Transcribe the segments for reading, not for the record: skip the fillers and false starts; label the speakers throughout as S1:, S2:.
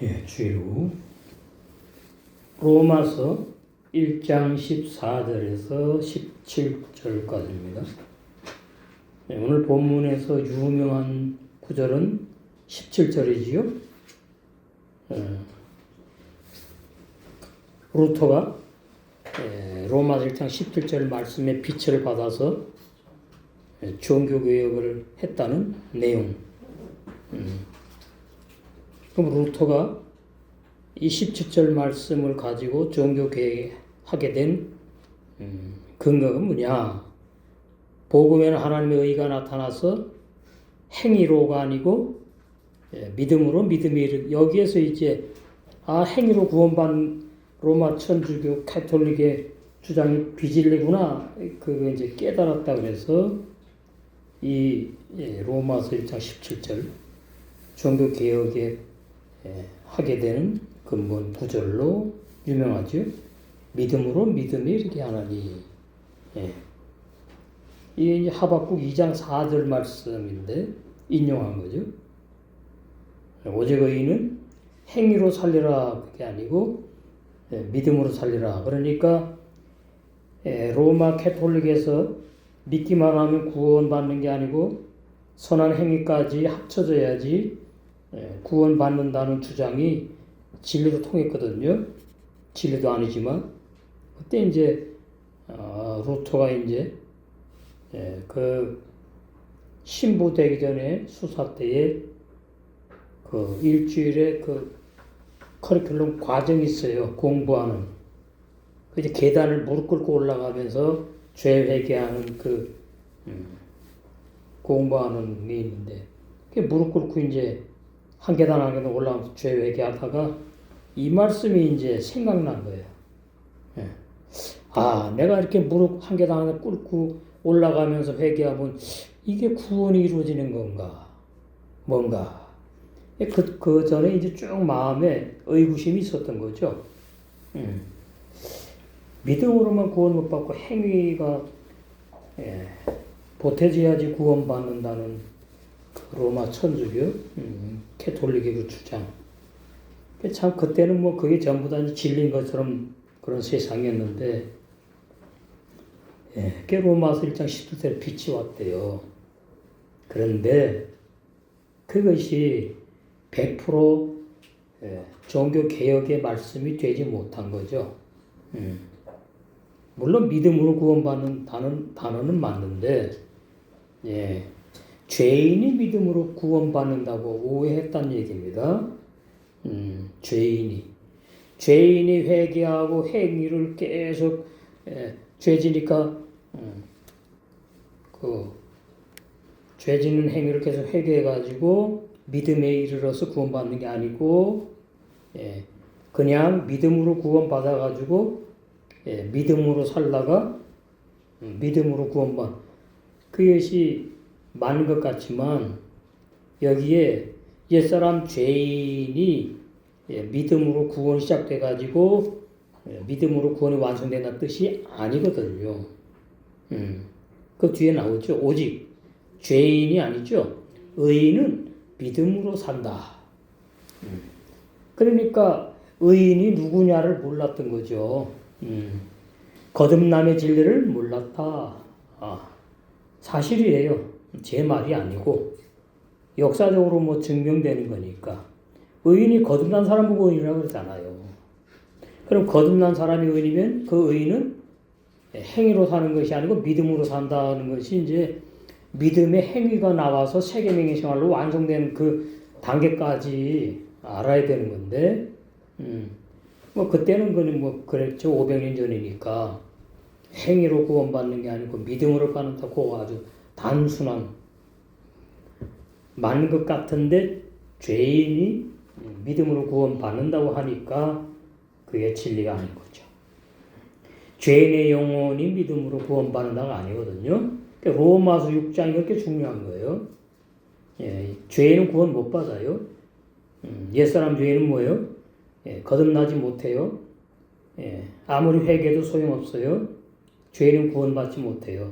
S1: 예, 주일후 로마서 1장 14절에서 17절까지입니다. 예, 오늘 본문에서 유명한 구절은 17절이지요. 루터가 로마서 1장 17절 말씀에 빛을 받아서 종교개혁을 했다는 내용. 그럼 루터가 이 17절 말씀을 가지고 종교개혁하게 된 근거가 뭐냐? 복음에는 하나님의 의가 나타나서 행위로가 아니고 믿음으로 믿음이 여기에서 이제 행위로 구원받는 로마 천주교 카톨릭의 주장이 비질리구나 그거 이제 깨달았다 그래서 이 로마서 1장 17절 종교개혁에 하게 되는 근본 구절로 유명하죠. 믿음으로 믿음이 이렇게 하나니. 이게 이제 하박국 2장 4절 말씀인데 인용한 거죠. 오직 의인은 행위로 살리라 그게 아니고 믿음으로 살리라. 그러니까 로마 캐톨릭에서 믿기만 하면 구원받는 게 아니고 선한 행위까지 합쳐져야지 구원받는다는 주장이 진리로 통했거든요. 진리도 아니지만 그때 이제 루터가 이제 그 신부 되기 전에 수사 때에 그 일주일에 그 커리큘럼 과정이 있어요. 공부하는. 그 이제 계단을 무릎 꿇고 올라가면서 죄 회개하는 그 공부하는 게 있는데 그 무릎 꿇고 이제 한 계단 한 계단 올라가면서 죄 회개하다가 이 말씀이 이제 생각난 거예요. 내가 이렇게 무릎 한 계단 한 계단 꿇고 올라가면서 회개하면 이게 구원이 이루어지는 건가? 뭔가? 그 전에 이제 쭉 마음에 의구심이 있었던 거죠. 믿음으로만 구원 못 받고 행위가 보태져야지 구원받는다는 로마 천주교 캐톨릭의 그 주장. 참 그때는 뭐 그게 전부 다 진리인 것처럼 그런 세상이었는데 로마서 1장 10절에 빛이 왔대요. 그런데 그것이 100% 종교개혁의 말씀이 되지 못한 거죠. 물론 믿음으로 구원받는 단어는 맞는데 죄인이 믿음으로 구원받는다고 오해했다는 얘기입니다. 죄인이 회개하고 행위를 계속 죄지니까 그 죄지는 행위를 계속 회개해가지고 믿음에 이르러서 구원받는 게 아니고 그냥 믿음으로 구원받아가지고 믿음으로 살다가 믿음으로 구원받 그것이 맞는 것 같지만 여기에 옛사람 죄인이 믿음으로 구원이 시작돼가지고 믿음으로 구원이 완성된다는 뜻이 아니거든요. 그 뒤에 나오죠. 오직 죄인이 아니죠. 의인은 믿음으로 산다. 그러니까 의인이 누구냐를 몰랐던 거죠. 거듭남의 진리를 몰랐다. 사실이에요. 제 말이 아니고 역사적으로 뭐 증명되는 거니까. 의인이 거듭난 사람 보고 의인이라고 그러잖아요. 그럼 거듭난 사람이 의인이면 그 의인은 행위로 사는 것이 아니고 믿음으로 산다는 것이 이제 믿음의 행위가 나와서 세계명의 생활로 완성되는 그 단계까지 알아야 되는 건데, 뭐 그때는 그는 뭐 그랬죠. 500년 전이니까 행위로 구원받는 게 아니고 믿음으로 받는다고 아주 단순한 맞는 것 같은데 죄인이 믿음으로 구원받는다고 하니까 그게 진리가 아닌 거죠. 죄인의 영혼이 믿음으로 구원받는다가 아니거든요. 그러니까 로마서 6장이 그렇게 중요한 거예요. 죄인은 구원 못 받아요. 옛사람 죄인은 뭐예요? 거듭나지 못해요. 아무리 회개도 소용없어요. 죄인은 구원받지 못해요.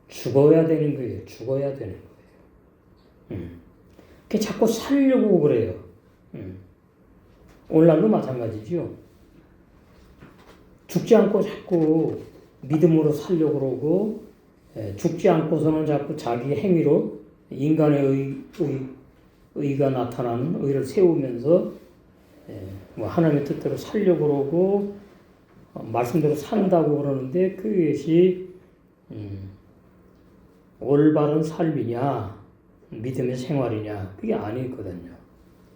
S1: 죽어야 되는 거예요. 죽어야 되는 거예요. 자꾸 살려고 그래요. 오늘날도 마찬가지죠. 죽지 않고 자꾸 믿음으로 살려고 그러고, 죽지 않고서는 자꾸 자기 행위로 인간의 의가 나타나는 의를 세우면서 뭐 하나님의 뜻대로 살려고 그러고 말씀대로 산다고 그러는데 그것이 올바른 삶이냐 믿음의 생활이냐 그게 아니거든요.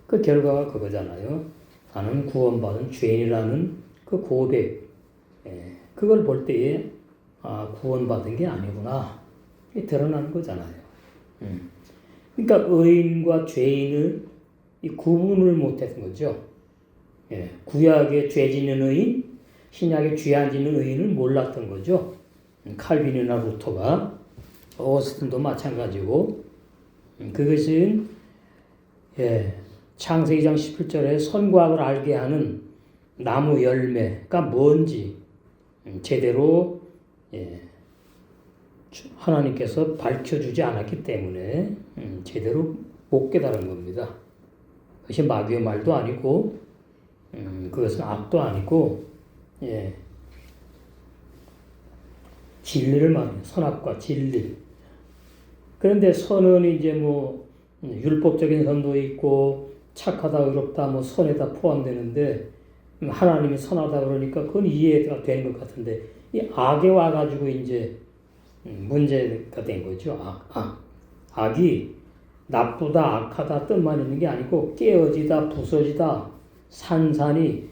S1: 그 결과가 그거잖아요. 나는 구원받은 죄인이라는 그 고백, 그걸 볼 때에 구원받은 게 아니구나 이게 드러나는 거잖아요. 그러니까 의인과 죄인을 구분을 못했던 거죠. 구약의 죄 짓는 의인, 신약의 죄 안 짓는 의인을 몰랐던 거죠. 칼빈이나 루터가, 어거스틴도 마찬가지고. 그것은 창세기 2장 17절에 선과 악을 알게 하는 나무 열매가 뭔지 제대로 하나님께서 밝혀주지 않았기 때문에 제대로 못 깨달은 겁니다. 그것이 마귀의 말도 아니고 그것은 악도 아니고 진리를 말해요. 선악과 진리. 그런데 선은 이제 뭐 율법적인 선도 있고 착하다 의롭다 뭐 선에다 포함되는데 하나님이 선하다 그러니까 그건 이해가 되는 것 같은데 이 악에 와가지고 이제 문제가 된 거죠. 악이 나쁘다 악하다 뜻만 있는 게 아니고 깨어지다 부서지다 산산이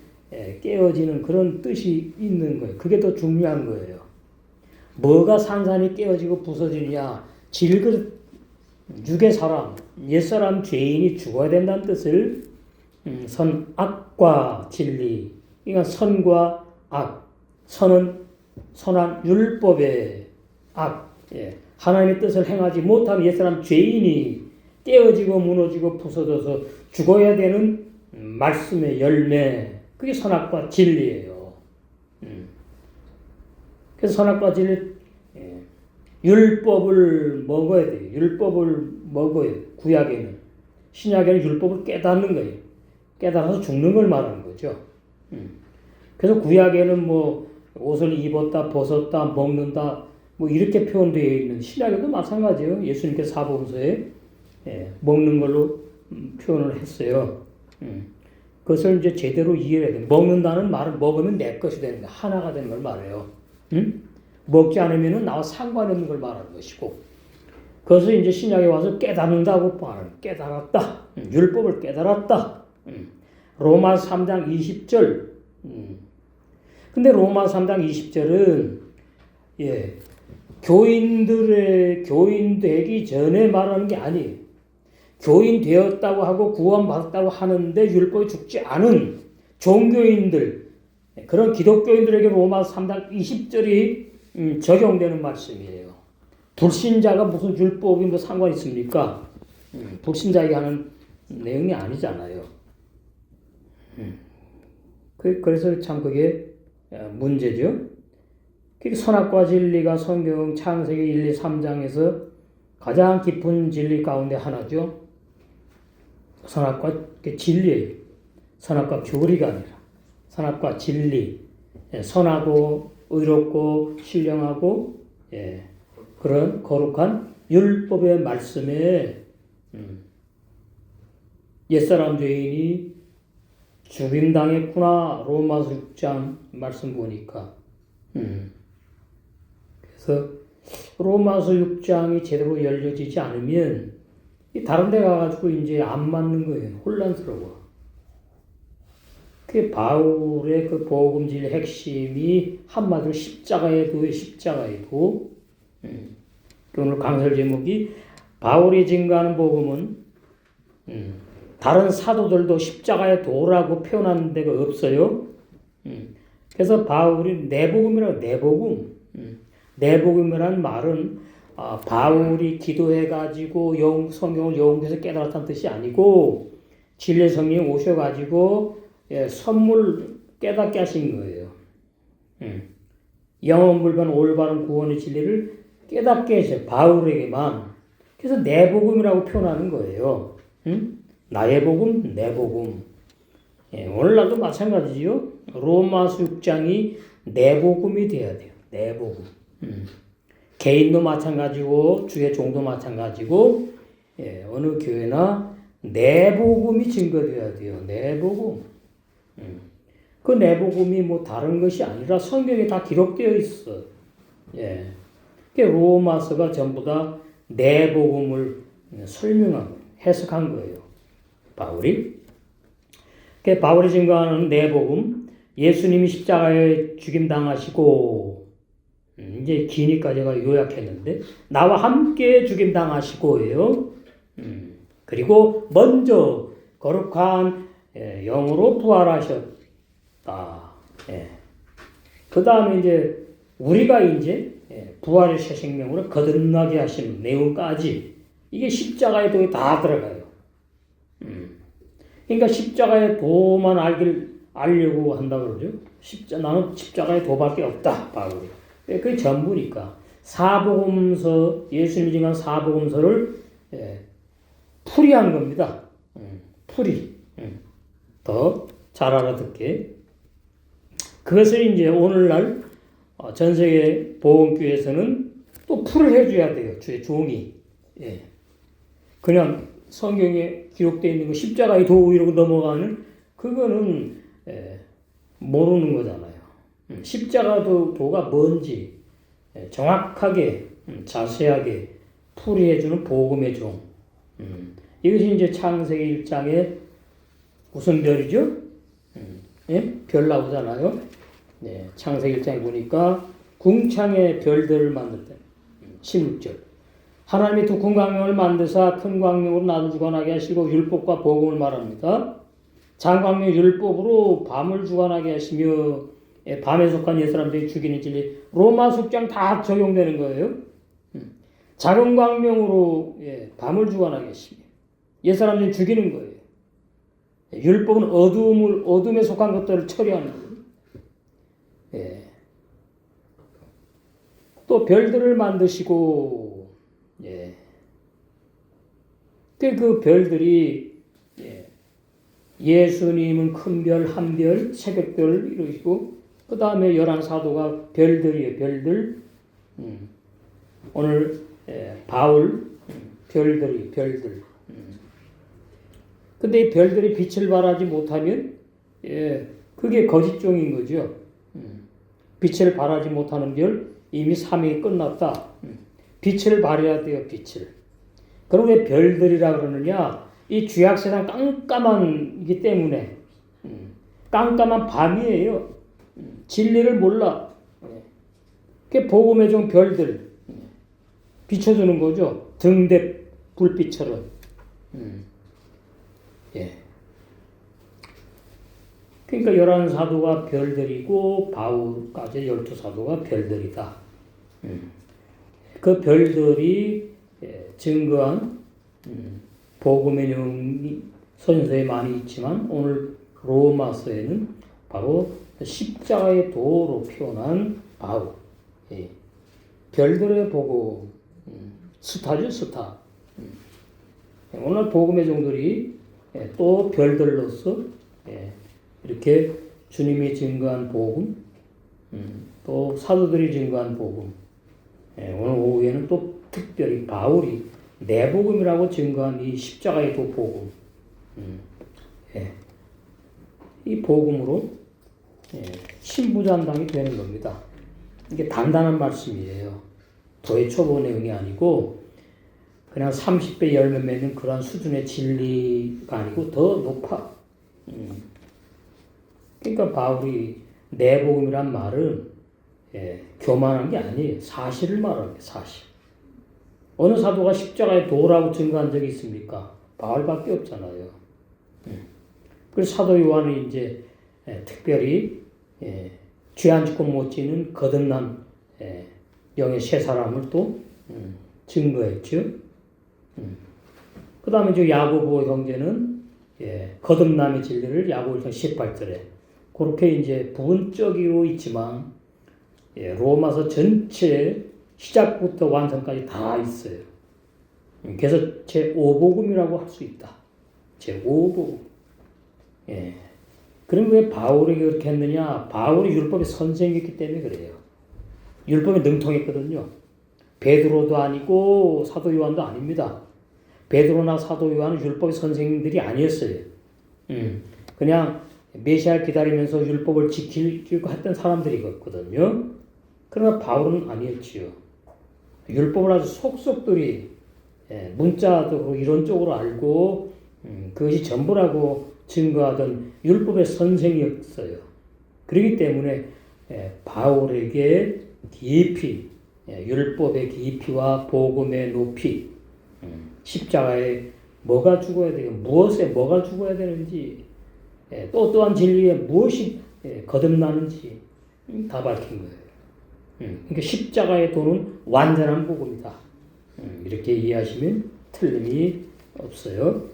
S1: 깨어지는 그런 뜻이 있는 거예요. 그게 더 중요한 거예요. 뭐가 산산이 깨어지고 부서지느냐 육의 사람 옛사람 죄인이 죽어야 된다는 뜻을 선악과 진리 그러니까 선과 악 선은 선한 율법의 악 하나님의 뜻을 행하지 못한 옛사람 죄인이 깨어지고 무너지고 부서져서 죽어야 되는 말씀의 열매 그게 선악과 진리예요. 그래서 선악과 진리 율법을 먹어야 돼요. 율법을 먹어요. 구약에는. 신약에는 율법을 깨닫는 거예요. 깨달아서 죽는 걸 말하는 거죠. 그래서 구약에는 뭐 옷을 입었다 벗었다 먹는다 뭐 이렇게 표현되어 있는 신약에도 마찬가지예요. 예수님께서 사복음서에 먹는 걸로 표현을 했어요. 그것을 이제 제대로 이해해야 돼요. 먹는다는 말은 먹으면 내 것이 되는 거야. 하나가 되는 걸 말해요. 먹지 않으면 나와 상관없는 걸 말하는 것이고 그것을 이제 신약에 와서 깨닫는다고 말하는 깨달았다. 율법을 깨달았다. 로마서 3장 20절 근데 로마서 3장 20절은 교인 되기 전에 말하는 게 아니에요. 교인 되었다고 하고 구원받았다고 하는데 율법이 죽지 않은 종교인들 그런 기독교인들에게 로마서 3장 20절이 적용되는 말씀이에요. 불신자가 무슨 율법이 뭐 상관이 있습니까? 불신자에게 하는 내용이 아니잖아요. 그래서 참 그게 문제죠. 선악과 진리가 성경 창세기 1, 2, 3장에서 가장 깊은 진리 가운데 하나죠. 선악과 진리예요. 선악과 교리가 아니라 선악과 진리. 선하고 의롭고 신령하고 그런 거룩한 율법의 말씀에 옛사람 죄인이 죽임당했구나. 로마서 6장 말씀 보니까. 그래서 로마서 6장이 제대로 열려지지 않으면 다른 데 가가지고 이제 안 맞는 거예요. 혼란스러워. 그 바울의 그 복음진리의 핵심이 한마디로 십자가의 도. 오늘 강설 제목이 바울이 증거하는 복음은 다른 사도들도 십자가의 도라고 표현하는 데가 없어요. 그래서 바울이 내복음이라고 내복음. 내복음이라는 말은 바울이 기도해가지고 성경을 영계에서 깨달았다는 뜻이 아니고 진리 성령이 오셔가지고 선물 깨닫게 하신 거예요. 영원불변 올바른 구원의 진리를 깨닫게 하셔요. 바울에게만. 그래서 내복음이라고 표현하는 거예요. 나의 복음, 내 복음. 예, 오늘날도 마찬가지죠. 로마서 6장이 내복음이 돼야 돼요. 내복음. 개인도 마찬가지고 주의 종도 마찬가지고 예, 어느 교회나 내복음이 증거돼야 돼요. 내복음. 그 내복음이 뭐 다른 것이 아니라 성경에 다 기록되어 있어. 예. 로마서가 전부 다 내복음을 설명하고 해석한 거예요. 바울이. 바울이 증거하는 내복음, 예수님이 십자가에 죽임 당하시고, 이제 기니까 제가 요약했는데, 나와 함께 죽임 당하시고예요. 그리고 먼저 거룩한 영으로 부활하셨다. 예. 그 다음에 이제 우리가 이제 부활의 새 생명으로 거듭나게 하시는 내용까지 이게 십자가의 도에 다 들어가요. 그러니까 십자가의 도만 알려고 한다 그러죠. 나는 십자가의 도밖에 없다. 바울이. 그게 전부니까. 사복음서, 예수님이 증거한 사복음서를 풀이한 겁니다. 풀이. 더 잘 알아듣게. 그것을 이제 오늘날 전 세계 복음교회에서는 또 풀을 해줘야 돼요. 주의 종이. 예. 그냥 성경에 기록되어 있는 거 십자가의 도 이러고 넘어가는 그거는 모르는 거잖아요. 십자가 도가 뭔지 정확하게 자세하게 풀이해주는 복음의 종. 이것이 이제 창세기 1장의 무슨 별이죠? 예? 별 나오잖아요. 네, 창세기 1장에 보니까 궁창의 별들을 만들다. 16절. 하나님이 두 큰 광명을 만드사 큰 광명으로 낮을 주관하게 하시고 율법과 복음을 말합니다. 장광명 율법으로 밤을 주관하게 하시며 밤에 속한 옛사람들이 죽이는 진리. 로마 숙장 다 적용되는 거예요. 작은 광명으로 밤을 주관하게 하시며 옛사람들이 죽이는 거예요. 율법은 어둠에 속한 것들을 처리하는 거예요. 예. 또 별들을 만드시고, 예. 그 별들이, 예수님은 큰 별, 한 별, 새벽별을 이루시고, 그 다음에 11사도가 별들이에요, 별들. 오늘, 바울, 별들. 근데 이 별들이 빛을 발하지 못하면, 그게 거짓종인 거죠. 빛을 발하지 못하는 별, 이미 삼위가 끝났다. 빛을 발해야 돼요, 빛을. 그럼 왜 별들이라 그러느냐? 이 주약세상 깜깜한이기 때문에, 깜깜한 밤이에요. 진리를 몰라. 그게 복음의 종 별들, 비춰주는 거죠. 등대 불빛처럼. 예. 그러니까 11사도가 별들이고 바울까지 12사도가 별들이다. 그 별들이 증거한 복음의 내용이 선서에 많이 있지만 오늘 로마서에는 바로 십자가의 도로 표현한 바울. 별들의 복음. 스타죠, 스타. 오늘 복음의 종들이 또 별들로서 이렇게 주님이 증거한 복음, 또 사도들이 증거한 복음, 오늘 오후에는 또 특별히 바울이 내복음이라고 증거한 이 십자가의 도 복음, 이 복음으로 신부전당이 되는 겁니다. 이게 단단한 말씀이에요. 도의 초보 내용이 아니고 그냥 30배 열매 맺는 그런 수준의 진리가 아니고 더 높아. 그러니까 바울이 내복음이란 말은 교만한 게 아니에요. 사실을 말하는 게 사실. 어느 사도가 십자가의 도라고 증거한 적이 있습니까? 바울밖에 없잖아요. 그래서 사도 요한이 이제 특별히 죄 안 짓고 못 지는 거듭난 영의 세 사람을 또 증거했죠. 그 다음에 저 야고보 형제는 거듭남의 진리를 야고보 18절에 그렇게 이제 부분적으로 있지만 로마서 전체 시작부터 완성까지 다 있어요. 그래서 제5복음이라고 할 수 있다. 제5복음. 그럼 왜 바울이 그렇게 했느냐? 바울이 율법의 선생이었기 때문에 그래요. 율법에 능통했거든요. 베드로도 아니고 사도 요한도 아닙니다. 베드로나 사도 요한은 율법의 선생님들이 아니었어요. 그냥 메시아를 기다리면서 율법을 지키려고 했던 사람들이거든요. 그러나 바울은 아니었지요. 율법을 아주 속속들이 문자적으로 이론적으로 알고 그것이 전부라고 증거하던 율법의 선생이었어요. 그렇기 때문에 바울에게 깊이 율법의 깊이와 복음의 높이, 십자가에 뭐가 죽어야 되고 무엇에 뭐가 죽어야 되는지, 또한 진리에 무엇이 거듭나는지 다 밝힌 거예요. 그러니까 십자가의 도는 완전한 복음이다. 이렇게 이해하시면 틀림이 없어요.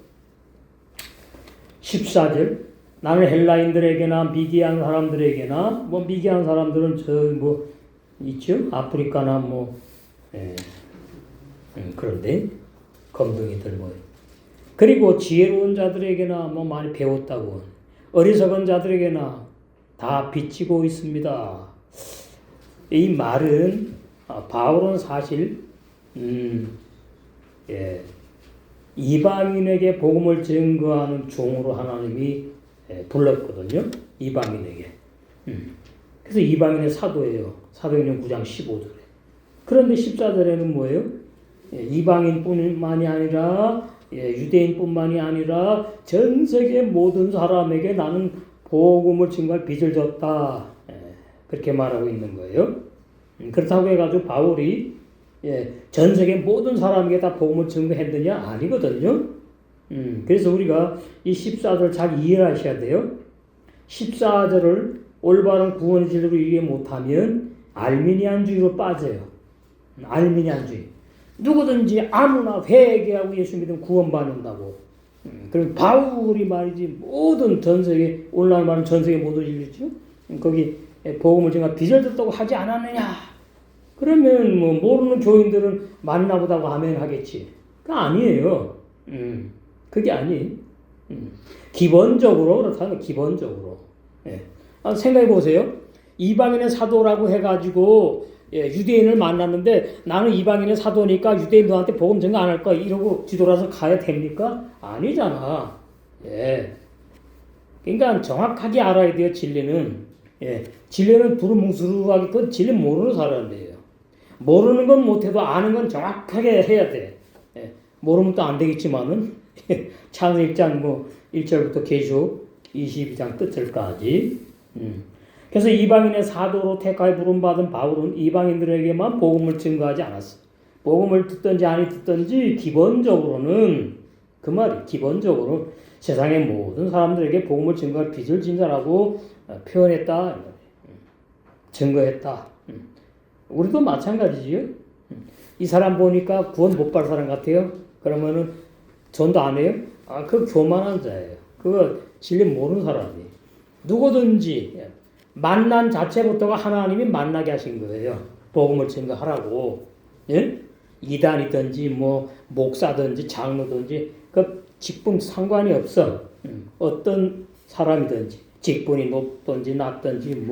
S1: 14절, 나는 헬라인들에게나 미디안 사람들에게나, 뭐 미디안 사람들은 뭐 있죠? 아프리카나 그런데 검둥이들 그리고 지혜로운 자들에게나 많이 배웠다고, 어리석은 자들에게나 다 비치고 있습니다. 이 말은 바울은 사실 이방인에게 복음을 증거하는 종으로 하나님이 불렀거든요. 이방인에게. 그래서 이방인의 사도예요. 사도행전 9장 15절에. 그런데 14절에는 뭐예요? 이방인뿐만이 아니라 유대인뿐만이 아니라 전 세계 모든 사람에게 나는 복음을 증거할 빚을 졌다. 그렇게 말하고 있는 거예요. 그렇다고 해가지고 바울이 전 세계 모든 사람에게 다 복음을 증거했느냐? 아니거든요. 그래서 우리가 이 14절 잘 이해하셔야 돼요. 14절을 올바른 구원의 진리로 이해 못하면 알미니안주의로 빠져요. 알미니안주의. 누구든지 아무나 회개하고 예수 믿으면 구원받는다고. 그럼 바울이 말이지 모든 전 세계, 오늘날 말은 전 세계 모든 인류죠. 거기 복음을 증거할 빚을 졌다고 하지 않았느냐? 그러면 모르는 교인들은 맞나보다고 아멘 하겠지. 그거 아니에요. 그게 아니에요. 기본적으로 그렇다면 기본적으로. 생각해 보세요. 이방인의 사도라고 해가지고 유대인을 만났는데 나는 이방인의 사도니까 유대인 너한테 복음 증거 안 할 거야 이러고 뒤돌아서 가야 됩니까? 아니잖아. 그러니까 정확하게 알아야 돼요. 진리는. 진리는 두루뭉술하게 그건 진리 모르는 사람이에요. 모르는 건 못해도 아는 건 정확하게 해야 돼. 모르면 또 안 되겠지만은 창세기 1장 1절부터 계시록 22장 끝절까지. 그래서 이방인의 사도로 택하여 부름받은 바울은 이방인들에게만 복음을 증거하지 않았어. 복음을 듣든지 아니 듣든지 기본적으로는 그 말이 기본적으로 세상의 모든 사람들에게 복음을 증거할 빚을 진 자라고 표현했다. 증거했다. 우리도 마찬가지지요. 이 사람 보니까 구원 못 받을 사람 같아요. 그러면은 전도 안 해요? 그 교만한 자예요. 그거 진리 모르는 사람이. 누구든지 만난 자체부터가 하나님이 만나게 하신 거예요. 복음을 증거하라고. 이단이든지 목사든지 장로든지 그 직분 상관이 없어. 어떤 사람이든지 직분이 높든지 낮든지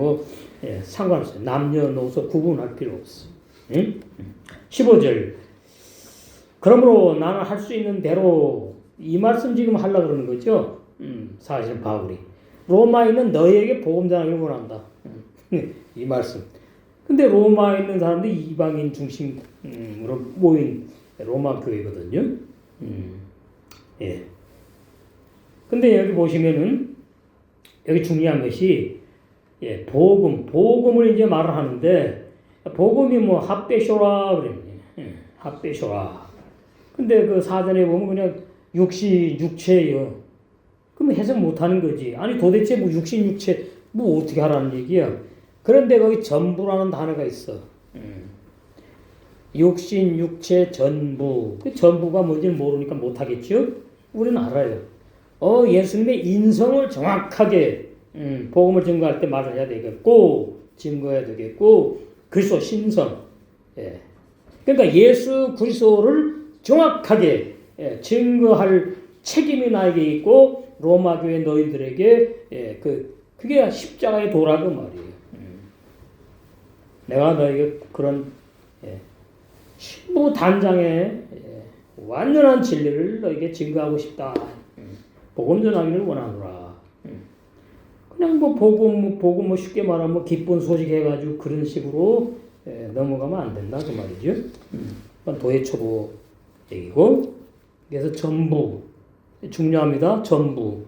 S1: 상관없어요. 남녀노소 구분할 필요 없어. 15절. 그러므로 나는 할 수 있는 대로 이 말씀 지금 하려고 그러는 거죠. 사실 바울이 로마에 있는 너희에게 복음 전하기를 원한다. 이 말씀. 근데 로마에 있는 사람들이 이방인 중심으로 모인 로마 교회거든요. 근데 여기 보시면은 여기 중요한 것이 복음을 이제 말을 하는데 복음이 핫베쇼라 그래요. 핫베쇼라. 근데 그 사전에 보면 그냥 육체예요. 그럼 해석 못하는 거지. 아니 도대체 육체 어떻게 하라는 얘기야. 그런데 거기 전부라는 단어가 있어. 육신, 육체, 전부. 그 전부가 뭔지는 모르니까 못하겠죠? 우리는 알아요. 예수님의 인성을 정확하게 복음을 증거할 때 말을 해야 되겠고 증거해야 되겠고 그리스도 신성. 그러니까 예수 그리스도를 정확하게 증거할 책임이 나에게 있고 로마 교회 너희들에게 그게 십자가의 도라고 말이에요. 내가 너에게 그런 신부 단장의 완전한 진리를 너에게 증거하고 싶다. 복음 전하기를 원하노라. 그냥 복음 쉽게 말하면 기쁜 소식 해가지고 그런 식으로 넘어가면 안 된다 그 말이죠. 그건 도의 초보 얘기고, 그래서 전부 중요합니다. 전부.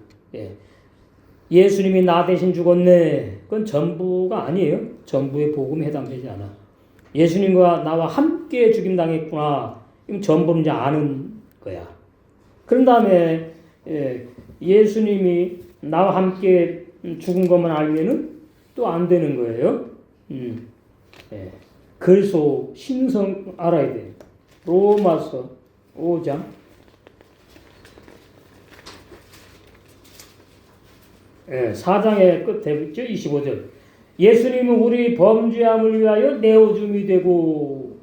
S1: 예수님이 나 대신 죽었네. 그건 전부가 아니에요. 전부의 복음에 해당되지 않아. 예수님과 나와 함께 죽임당했구나. 이건 전부는 이제 아는 거야. 그런 다음에 예수님이 나와 함께 죽은 것만 알면은 또 안 되는 거예요. 그래서 신성 알아야 돼. 로마서 5장 4장의 끝에 있죠. 25절. 예수님은 우리 범죄함을 위하여 내어줌이 되고,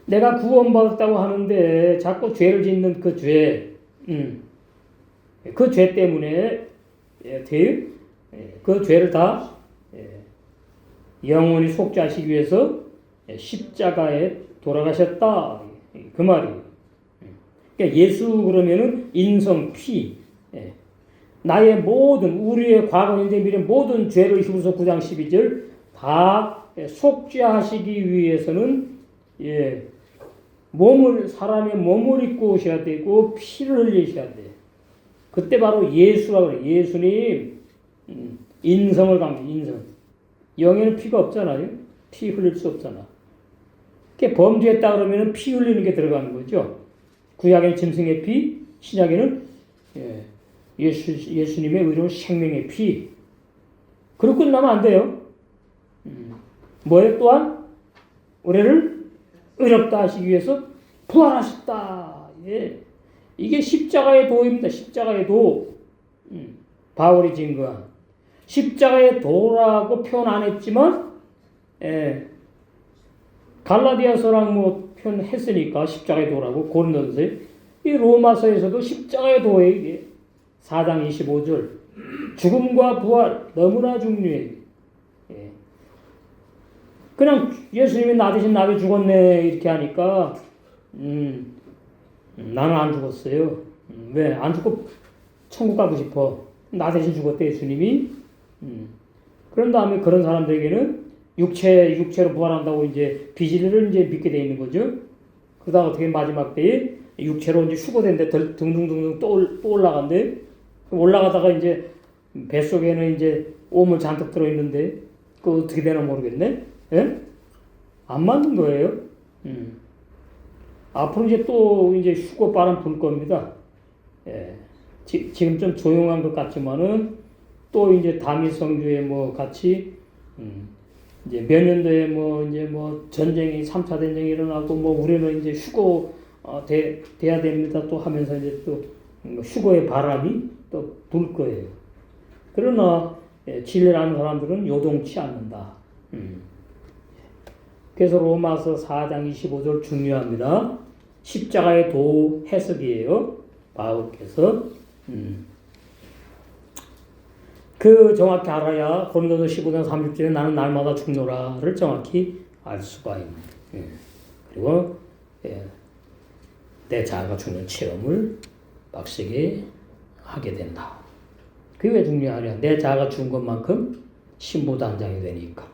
S1: 내가 구원받았다고 하는데 자꾸 죄를 짓는 그 죄, 그 죄 때문에 그 죄를 다 영원히 속죄하시기 위해서 십자가에 돌아가셨다 그 말이에요. 그러니까 예수 그러면은 인성 피, 나의 모든 우리의 과거 현재 미래 모든 죄를 히브리서 9장 12절 다 속죄하시기 위해서는 사람의 몸을 입고 오셔야 되고 피를 흘리셔야 돼. 그때 바로 예수라고 그래. 예수님 인성을 담는 인성. 영에는 피가 없잖아요. 피 흘릴 수 없잖아. 그러니까 범죄했다 그러면 피 흘리는 게 들어가는 거죠. 구약에는 짐승의 피, 신약에는 예수님의 의로운 생명의 피. 그렇고 끝나면 안 돼요. 뭐에 또한 우리를 의롭다 하시기 위해서 부활하셨다. 이게 십자가의 도입니다. 십자가의 도. 바울이 증거한 십자가의 도라고 표현 안 했지만 갈라디아서랑 표현했으니까 십자가의 도라고 고린도서에 이 로마서에서도 십자가의 도에 이게 4장 25절 죽음과 부활 너무나 중요해. 그냥 예수님이 나 대신 나를 죽었네 이렇게 하니까 나는 안 죽었어요. 왜? 안 죽고 천국 가고 싶어. 나 대신 죽었대 예수님이. 그런 다음에 그런 사람들에게는 육체로 부활한다고 이제 비진리를 이제 믿게 돼 있는 거죠. 그러다가 어떻게 마지막 때에 육체로 이제 휴거된데 둥둥둥둥 또 올라간대. 올라가다가 이제 뱃속에는 이제 오물 잔뜩 들어있는데 그거 어떻게 되나 모르겠네. 안 맞는 거예요. 앞으로 이제 또 이제 휴거 바람 불 겁니다. 지금 좀 조용한 것 같지만은 또 이제 다미 성주에 같이 이제 몇 년도에 전쟁이 3차 전쟁이 일어나고 우리는 이제 휴거 돼야 됩니다 또 하면서 이제 또 휴거의 바람이 또 불 거예요. 그러나 진리를 아는 사람들은 요동치 않는다. 그래서 로마서 4장 25절 중요합니다. 십자가의 도 해석이에요. 바울께서 그 정확히 알아야 고린도서 15장 30절에 나는 날마다 죽노라를 정확히 알 수가 있는. 그리고 내 자아가 죽는 체험을 빡세게 하게 된다. 그게 왜 중요하냐? 내 자아가 죽은 것만큼 신부단장이 되니까.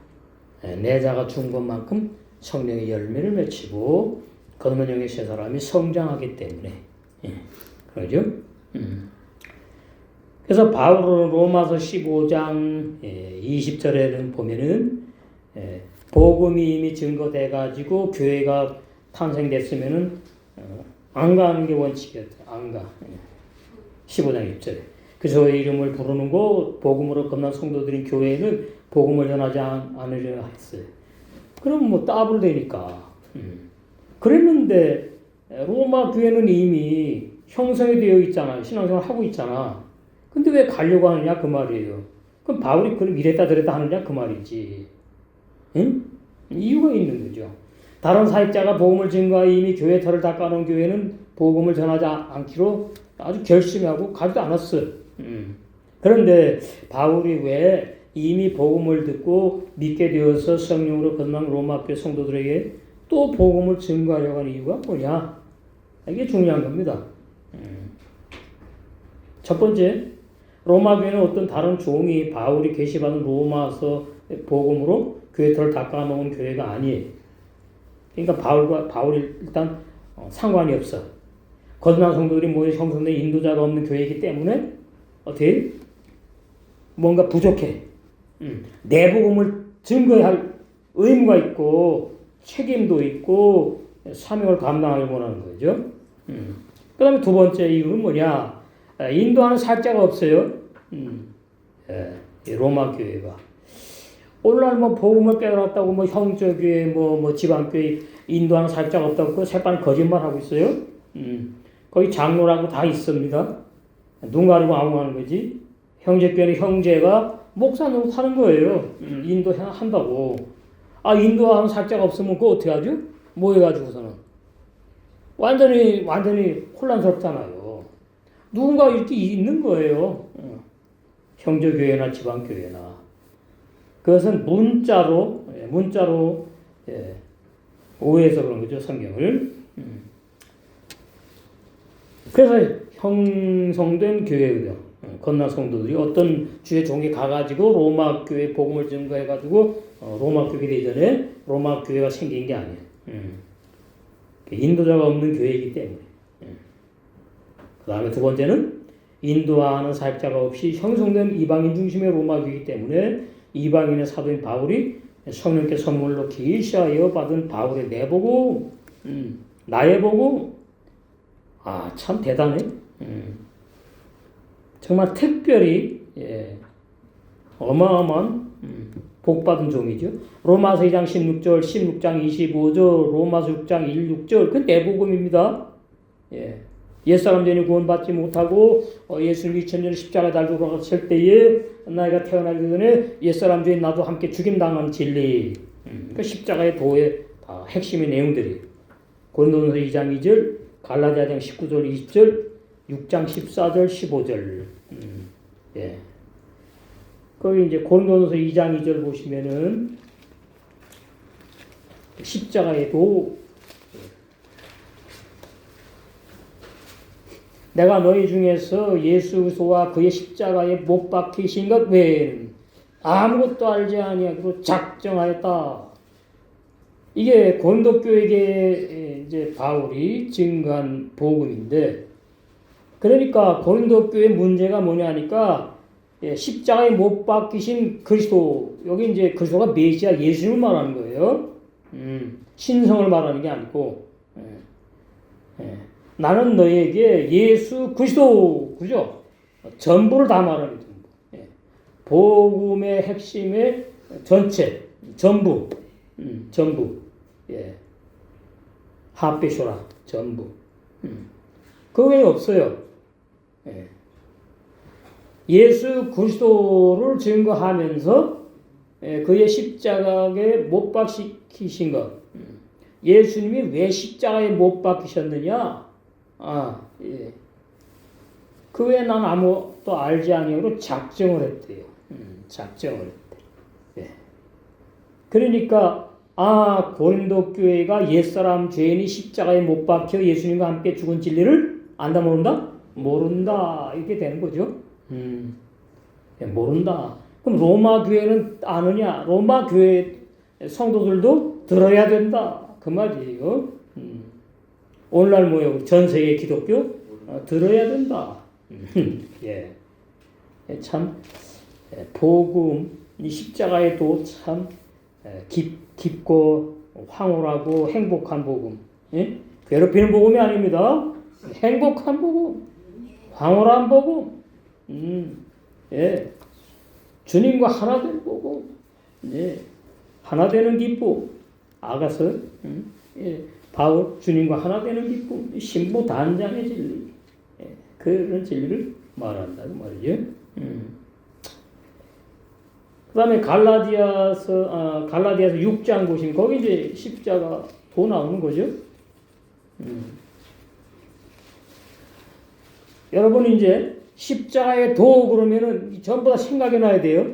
S1: 내 자아가 죽은 것만큼 성령의 열매를 맺히고 거듭난 영의 새 사람이 성장하기 때문에. 그러죠? 그래서 바울은 로마서 15장 20절에는 보면은 복음이 이미 증거돼가지고 교회가 탄생됐으면은 안 가는 게 원칙이었대요. 안 가. 15장 6절에. 그래서 이름을 부르는 거 복음으로 겁난 성도들인 교회는 복음을 전하지 않으려 했어요. 그럼 따블 되니까. 그랬는데 로마 교회는 이미 형성이 되어 있잖아. 신앙생활 하고 있잖아. 근데 왜 가려고 하느냐 그 말이에요. 그럼 바울이 그럼 이랬다 저랬다 하느냐 그 말이지. 응? 이유가 있는 거죠. 다른 사역자가 복음을 증거하여 이미 교회 터를 닦아놓은 교회는 복음을 전하지 않기로 아주 결심하고 가지도 않았어요. 그런데 바울이 왜 이미 복음을 듣고 믿게 되어서 성령으로 거듭난 로마 교회 성도들에게 또 복음을 증거하려고 하는 이유가 뭐냐? 이게 중요한 겁니다. 첫 번째, 로마 교회는 어떤 다른 종이 바울이 계시받은 로마서 복음으로 교회들을 닦아놓은 교회가 아니에요. 그러니까 바울이 일단 상관이 없어. 거듭난 성도들이 모여 형성된 인도자가 없는 교회이기 때문에 어떻게 뭔가 부족해. 내 복음을 증거해야 할 의무가 있고 책임도 있고 사명을 감당하려고 하는 거죠. 그 다음에 두 번째 이유는 뭐냐? 인도하는 살자가 없어요. 로마 교회가. 오늘날 뭐 복음을 깨달았다고 뭐 형제교회 뭐 지방교회 인도하는 살자가 없다고 그 새빨간 거짓말하고 있어요. 거기 장로라고 다 있습니다. 눈 가리고 아웅하는 거지. 형제교회는 형제가 목사 노릇하는 거예요. 인도한다고. 인도하는 살자가 없으면 그거 어떻게 하죠? 뭐 해가지고서는. 완전히 혼란스럽잖아요. 누군가 이렇게 있는 거예요. 형제교회나 지방교회나. 그것은 문자로 오해해서 그런 거죠, 성경을. 그래서 형성된 교회예요. 건난 성도들이 어떤 주의 종이 가가지고 로마 교회 복음을 증거해가지고 로마 교회 되기 전에 로마 교회가 생긴 게 아니에요. 인도자가 없는 교회이기 때문에. 그 다음에 두 번째는 인도하는 사역자가 없이 형성된 이방인 중심의 로마 교회이기 때문에 이방인의 사도인 바울이 성령께 선물로 계시하여 받은 바울의 내 복음, 나의 복음, 참 대단해. 정말 특별히 어마어마한 복받은 종이죠. 로마서 2장 16절, 16장 25절, 로마서 6장 1, 6절 그 내 복음입니다. 옛사람 전에 구원받지 못하고 예수님 2000년 십자가에 달고 돌아갔을 때에 나이가 태어나기 전에 옛사람 중에 나도 함께 죽임당한 진리. 그 십자가의 도의 다 핵심의 내용들이 고린도전서 2장 2절, 갈라디아장 19절 20절, 6장 14절 15절. 거기 이제 고린도전서 2장 2절 보시면은 십자가의 도. 내가 너희 중에서 예수 그리스도와 그의 십자가에 못 박히신 것 외에는 아무것도 알지 아니하기로 작정하였다. 이게 고린도 교회에 이제 바울이 증거한 복음인데, 그러니까 고린도 교회 문제가 뭐냐니까 십자가에 못 박히신 그리스도, 여기 이제 그리스도가 메시아 예수님을 말하는 거예요. 신성을 말하는 게 아니고. 나는 너에게 예수 그리스도, 그죠? 전부를 다 말하는 전부. 복음의 핵심의 전체, 전부, 전부. 하베쇼라, 전부. 그 외에 없어요. 예수 그리스도를 증거하면서 그의 십자가에 못 박히신 것. 예수님이 왜 십자가에 못 박히셨느냐? 그 외에 난 아무것도 알지 아니하고 작정을 했대요. 작정을 했대. 그러니까 고린도 교회가 옛사람 죄인이 십자가에 못 박혀 예수님과 함께 죽은 진리를 안다 모른다? 모른다. 이렇게 되는 거죠. 모른다. 그럼 로마 교회는 아느냐? 로마 교회 성도들도 들어야 된다. 그 말이에요. 오늘날 뭐예요? 전 세계 기독교 들어야 된다. 참 복음 이 십자가의 도 참 깊고 황홀하고 행복한 복음. 괴롭히는 복음이 아닙니다. 행복한 복음, 황홀한 복음. 주님과 하나 된 복음. 하나 되는 기쁨. 아가서. 바울 주님과 하나 되는 기쁨, 신부 단장의 진리, 그런 진리를 말한다는 말이죠. 그 다음에 갈라디아서 6장 보시면 거기 이제 십자가 도 나오는 거죠. 여러분 이제 십자가의 도 그러면은 전부 다 생각이 나야 돼요.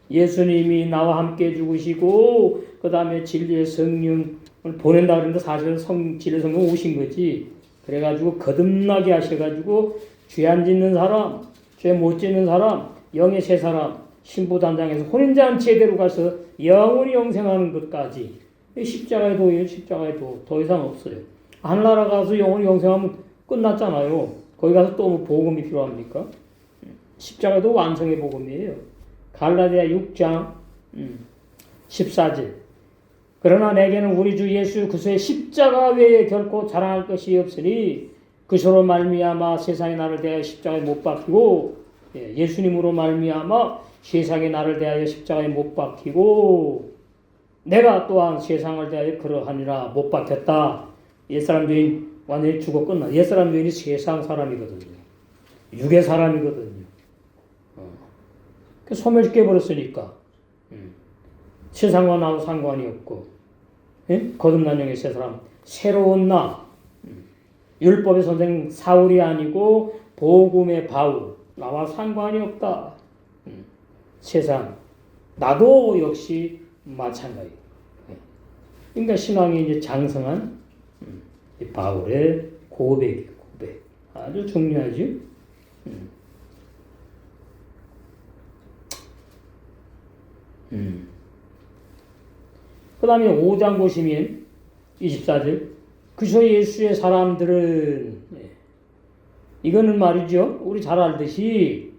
S1: 예수님이 나와 함께 죽으시고 그 다음에 진리의 성령을 보낸다 그러는데 사실은 진리의 성령 오신 거지. 그래가지고 거듭나게 하셔가지고 죄 안 짓는 사람, 죄 못 짓는 사람, 영의 세 사람 신부단장에서 혼인잔치에 데려가서 영원히 영생하는 것까지 십자가의 도예요. 십자가의 도. 더 이상 없어요. 하늘나라 가서 영원히 영생하면 끝났잖아요. 거기 가서 또 뭐 복음이 필요합니까? 십자가도 완성의 복음이에요. 갈라디아 6장 14절. 그러나 내게는 우리 주 예수 그리스도의 십자가 외에 결코 자랑할 것이 없으니 그리스도로 말미암아 세상이 나를 대하여 십자가에 못 박히고 예수님으로 말미암아 세상이 나를 대하여 십자가에 못 박히고 내가 또한 세상을 대하여 그러하니라. 못 박혔다. 옛사람 죄인 완전히 죽어 끝나. 옛사람 죄인이 세상 사람이거든요. 육의 사람이거든요. 소멸시켜 버렸으니까 세상과 나하고 상관이 없고 거듭난 영의 새 사람 새로운 나 율법의 선생 사울이 아니고 복음의 바울 나와 상관이 없다. 세상 나도 역시 마찬가지. 그러니까 신앙이 이제 장성한 바울의 고백 아주 중요하죠. 그 다음에 5장 보시면 24절 그리스도 예수의 사람들은 이거는 말이죠. 우리 잘 알듯이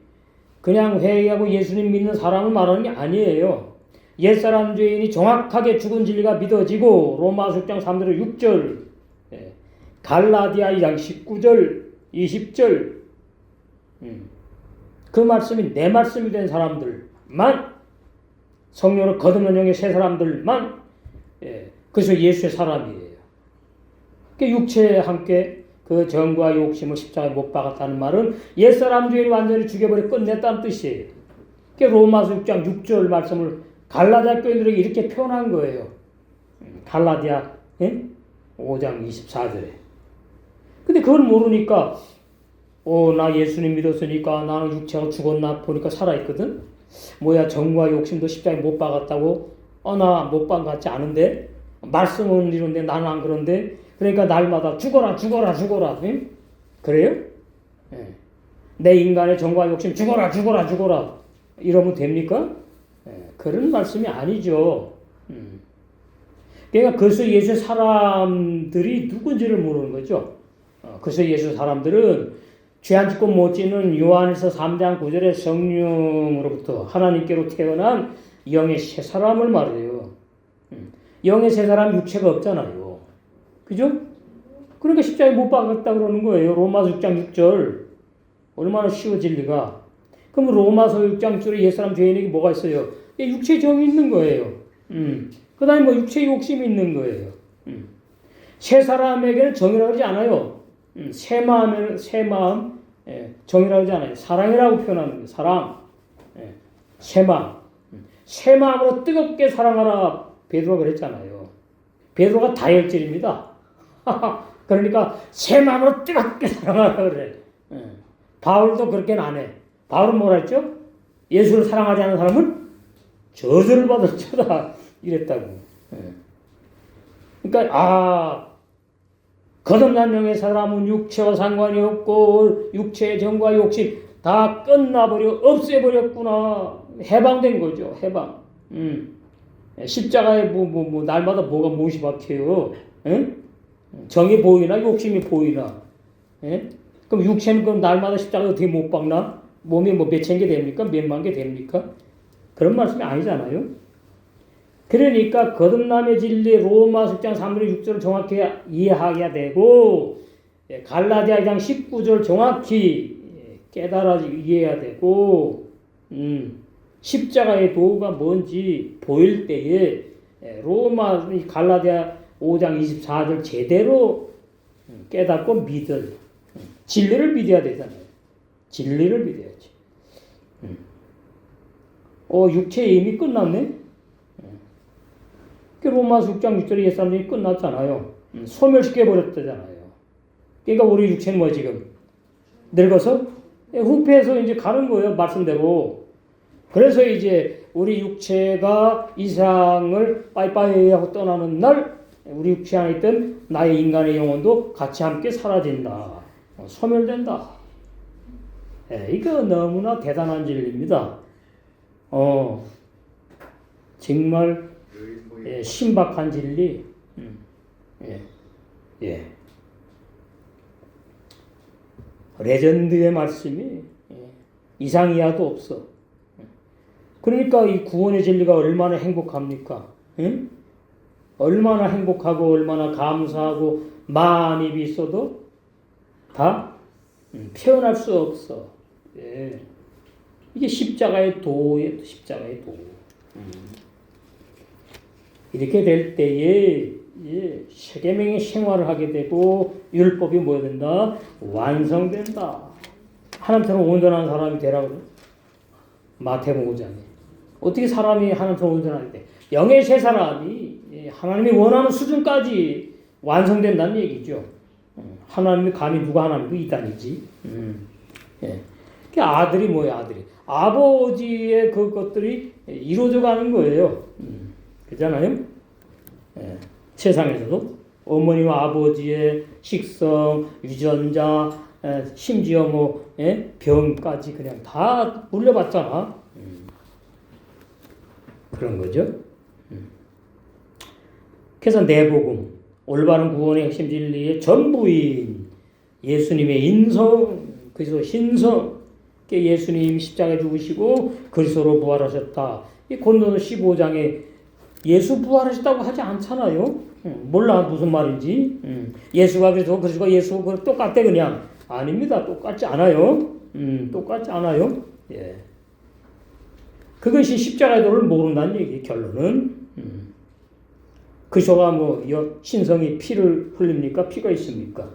S1: 그냥 회개하고 예수님 믿는 사람을 말하는 게 아니에요. 옛사람 죄인이 정확하게 죽은 진리가 믿어지고 로마서 6장 3절 6절 갈라디아 2장 19절 20절 그 말씀이 내 말씀이 된 사람들만 성령으로 거듭난 영의 새 사람들만 그래서 예수의 사람이에요. 그 육체에 함께 그 정과 욕심을 십자가에 못 박았다는 말은 옛사람 죄인을 완전히 죽여버려 끝냈다는 뜻이에요. 그 로마서 6장 6절 말씀을 갈라디아 교인들에게 이렇게 표현한 거예요. 갈라디아 5장 24절에. 근데 그걸 모르니까 나 예수님 믿었으니까 나는 육체가 죽었나 보니까 살아있거든. 뭐야 정과 욕심도 십자가에 못 박았다고? 나 못 박은 것 같지 않은데? 말씀은 이런데 나는 안 그런데? 그러니까 날마다 죽어라 죽어라 죽어라. 응? 그래요? 내 인간의 정과 욕심 죽어라 죽어라 죽어라 이러면 됩니까? 그런 말씀이 아니죠. 그러니까 그래서 예수 사람들이 누군지를 모르는 거죠. 그래서 예수 사람들은 죄 안 짓고 못 짓는 요한에서 3장 9절의 성령으로부터 하나님께로 태어난 영의 새 사람을 말해요. 영의 새 사람 육체가 없잖아요. 그죠? 그러니까 십자가에 못 박았다 그러는 거예요. 로마서 6장 6절. 얼마나 쉬워 진리가. 그럼 로마서 6장 6절에 옛사람 죄인에게 뭐가 있어요? 육체 정이 있는 거예요. 그 다음에 뭐 육체 욕심이 있는 거예요. 새 사람에게는 정이라고 하지 않아요. 새 마음, 정이라고 하지 않아요. 사랑이라고 표현하는 거예요. 사랑. 새 마음. 새 마음으로 뜨겁게 사랑하라. 베드로가 그랬잖아요. 베드로가 다혈질입니다. 그러니까 새 마음으로 뜨겁게 사랑하라 그래. 바울도 그렇게는 안 해. 바울은 뭐라 했죠? 예수를 사랑하지 않는 사람은 저주를 받을 줄다 이랬다고. 그러니까 거듭난 영의 사람은 육체와 상관이 없고 육체의 정과 욕심 다 끝나버려 없애버렸구나. 해방된 거죠. 해방. 십자가에 날마다 뭐가 못이 박혀요. 정이 보이나 욕심이 보이나. 그럼 육체는 그럼 날마다 십자가 어떻게 못 박나? 몸에 뭐 몇천 개 됩니까? 몇만 개 됩니까? 그런 말씀이 아니잖아요. 그러니까 거듭남의 진리 로마 10장 3절 6절을 정확히 이해하게 되고 갈라디아 2장 19절 정확히 깨달아 이해해야 되고 십자가의 도가 뭔지 보일 때에 로마 갈라디아 5장 24절 제대로 깨닫고 믿을 진리를 믿어야 되잖아요. 진리를 믿어야지. 육체 이미 끝났네. 로마서 6장 6절에 옛사람들이 끝났잖아요. 소멸시켜버렸다잖아요. 그러니까 우리 육체는 뭐 지금? 늙어서 후패해서 이제 가는 거예요. 말씀대로. 그래서 이제 우리 육체가 이 세상을 빠이빠이 하고 떠나는 날 우리 육체 안에 있던 나의 인간의 영혼도 같이 함께 사라진다. 소멸된다. 이거 너무나 대단한 진리입니다. 정말 신박한 진리. 레전드의 말씀이 이상이야도 없어. 그러니까 이 구원의 진리가 얼마나 행복합니까? 응? 얼마나 행복하고 얼마나 감사하고 마음이 있어도 다 표현할 수 없어. 이게 십자가의 도예요. 십자가의 도. 이렇게 될 때에 세계명의 생활을 하게 되고 율법이 뭐야 된다? 완성된다. 하나님처럼 온전한 사람이 되라고 마태복음 5장에. 어떻게 사람이 하나님처럼 온전한데? 영의 세 사람이 하나님이 원하는 수준까지 완성된다는 얘기죠. 하나님이 감히 누가 하나님이고 이단이지. 그 아들이 뭐야 아들이? 아버지의 그것들이 이루어져 가는 거예요. 그렇잖아요? 세상에서도 어머니와 아버지의 식성, 유전자, 심지어 병까지 그냥 다 물려봤잖아. 그런 거죠. 그래서 내복음, 올바른 구원의 핵심 진리의 전부인 예수님의 인성, 그리스도 신성, 예수님 십자가에 죽으시고 그리스도로 부활하셨다. 이 고린도서 15장에 예수 부활하셨다고 하지 않잖아요. 몰라 무슨 말인지. 예수가 그리스도가 예수 똑같대 그냥. 아닙니다. 똑같지 않아요. 똑같지 않아요. 예. 그것이 십자가의 도를 모른다는 얘기. 결론은 그리스도가 신성이 피를 흘립니까? 피가 있습니까?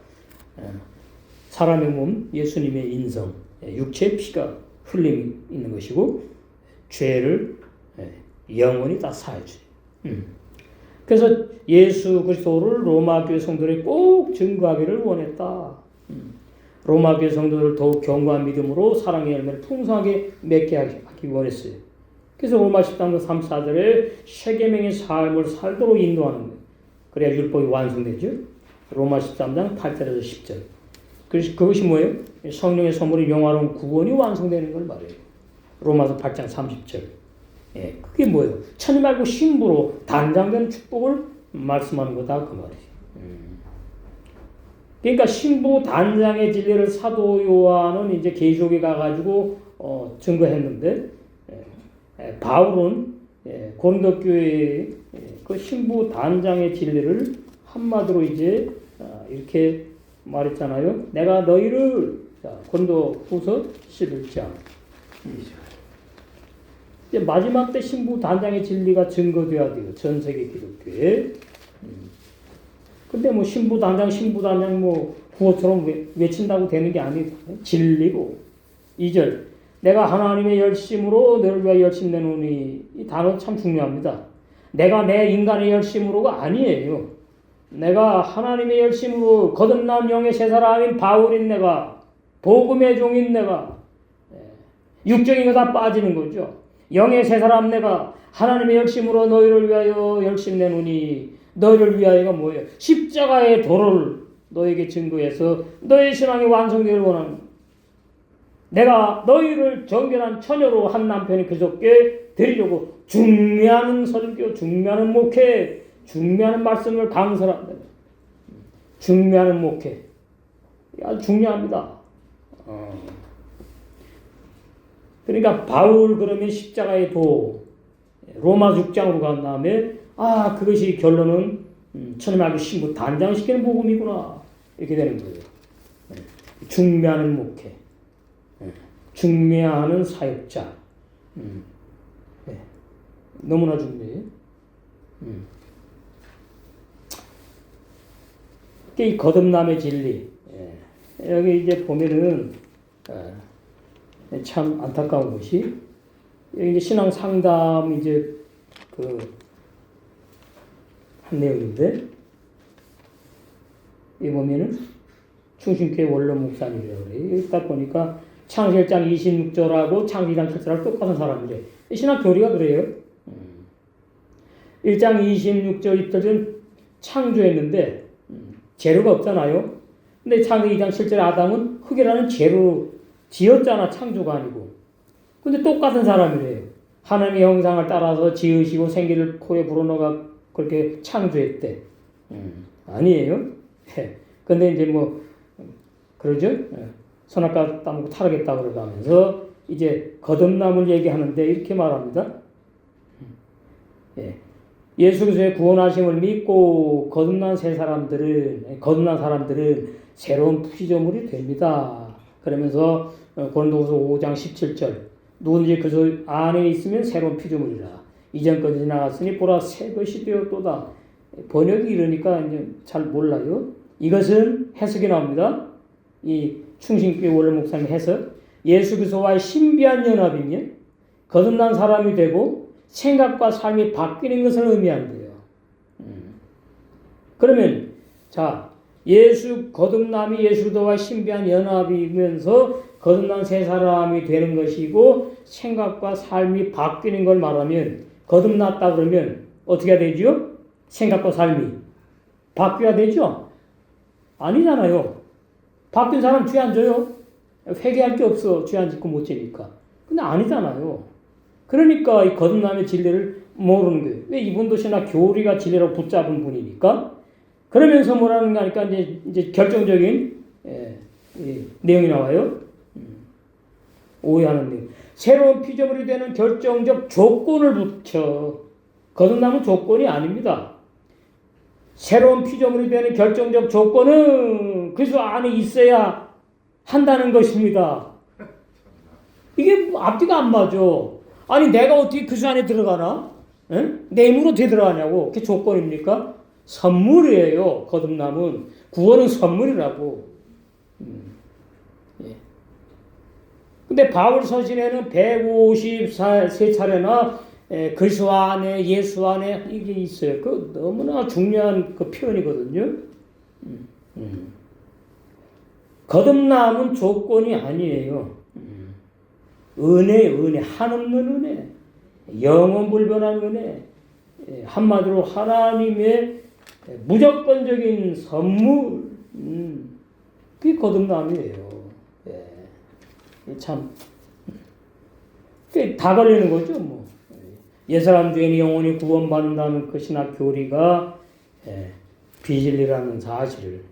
S1: 사람의 몸, 예수님의 인성, 육체의 피가 흘림이 있는 것이고 죄를 영원히 다 사해줘요. 그래서 예수 그리스도를 로마 교회 성도들이 꼭 증거하기를 원했다. 로마 교회 성도들을 더욱 견고한 믿음으로 사랑의 열매를 풍성하게 맺게 하기 원했어요. 그래서 로마 13장 34절에 세계명의 삶을 살도록 인도하는 거예요. 그래야 율법이 완성되죠. 로마 13장 8절에서 10절. 그것이 뭐예요? 성령의 선물이 영화로운 구원이 완성되는 걸 말해요. 로마서 8장 30절. 그게 뭐예요? 천이 말고 신부로 단장된 축복을 말씀하는 거다 그 말이에요. 그러니까 신부 단장의 진리를 사도 요한은 이제 계시록에 가가지고 증거했는데 바울은 고린도 교회의 그 신부 단장의 진리를 한마디로 이제 이렇게 말했잖아요. 내가 너희를 고린도 후서 11장 이제 마지막 때 신부 단장의 진리가 증거돼야 돼요. 전 세계 기독교에. 근데 신부 단장 구호처럼 외친다고 되는 게 아니고 진리고. 2절 내가 하나님의 열심으로 너를 위하여 열심 내노니 이 단어 참 중요합니다. 내가 내 인간의 열심으로가 아니에요. 내가 하나님의 열심으로 거듭난 영의 세 사람인 바울인 내가 복음의 종인 내가 육적인 거 다 빠지는 거죠. 영의 세 사람 내가 하나님의 열심으로 너희를 위하여 열심 내노니 너희를 위하여가 뭐예요? 십자가의 도를 너에게 증거해서 너의 신앙이 완성되기를 원하는 내가 너희를 정결한 처녀로 한 남편이 그저께 드리려고 중매하는 설교, 중매하는 목회, 중매하는 말씀을 강설한다. 중매하는 목회. 아주 중요합니다. 그러니까 바울 그러면 십자가의 도 로마 6장으로 간 다음에 그것이 결론은 천을 말고 신부 단장시키는 복음이구나 이렇게 되는 거예요. 중매하는 목회, 중매하는 사역자. 너무나 중요해요. 이 거듭남의 진리. 여기 이제 보면은 참 안타까운 것이 여기 이제 신앙 상담 이제 한 내용인데 이 보면은 충신교회 원로 목사님이라고 그래요. 딱 보니까 창세기 1장 26절하고 창세기 2장 7절하고 똑같은 사람이래. 신학 교리가 그래요. 1장 26절 이때는 창조했는데 재료가 없잖아요. 근데 창세기 2장 7절에 아담은 흙이라는 재료 지었잖아. 창조가 아니고. 근데 똑같은 사람이래요. 하나님의 형상을 따라서 지으시고 생기를 코에 불어넣어가 그렇게 창조했대. 아니에요. 근데 이제 뭐 그러죠. 선악과 따먹고 타락했다 그러면서 이제 거듭남을 얘기하는데 이렇게 말합니다. 예수 그리스도의 구원하심을 믿고 거듭난 사람들은 새로운 피조물이 됩니다. 그러면서 고린도후서 5장 17절 누구든지 그 안에 있으면 새로운 피조물이라 이전 것이 지나갔으니 보라 새 것이 되었도다. 번역이 이러니까 이제 잘 몰라요. 이것은 해석이 나옵니다. 이 충신교회 원로 목사님 해석. 예수 그리스도와의 신비한 연합이면 거듭난 사람이 되고 생각과 삶이 바뀌는 것을 의미한대요. 그러면 자 거듭남이 예수 그리스도와의 신비한 연합이면서 거듭난 새 사람이 되는 것이고 생각과 삶이 바뀌는 걸 말하면 거듭났다 그러면 어떻게 해야 되죠? 생각과 삶이 바뀌어야 되죠? 아니잖아요. 바뀐 사람 죄 안 져요? 회개할 게 없어. 죄 안 짓고 못 지니까. 근데 아니잖아요. 그러니까 이 거듭남의 진리를 모르는 거예요. 왜 이분도 신학 교리가 진리라고 붙잡은 분이니까. 그러면서 뭐라는 거 하니까 이제 결정적인 내용이 나와요. 오해하는 내용. 새로운 피조물이 되는 결정적 조건을 붙여. 거듭남은 조건이 아닙니다. 새로운 피조물이 되는 결정적 조건은 그리스도 안에 있어야 한다는 것입니다. 이게 앞뒤가 안 맞아. 아니 내가 어떻게 그리스도 안에 들어가나? 내 힘으로 어떻게 들어가냐고. 그게 조건입니까? 선물이에요. 거듭남은. 구원은 선물이라고. 근데 바울 서신에는 153차례나 그리스도 안에 예수 안에 이게 있어요. 그 너무나 중요한 그 표현이거든요. 거듭남은 조건이 아니에요. 은혜, 한없는 은혜, 영원불변한 은혜, 한마디로 하나님의 무조건적인 선물, 그게 거듭남이에요. 참, 다 걸리는 거죠, 뭐. 옛사람 죄인이 영원히 구원받는다는 그 신학 교리가 비진리라는 사실을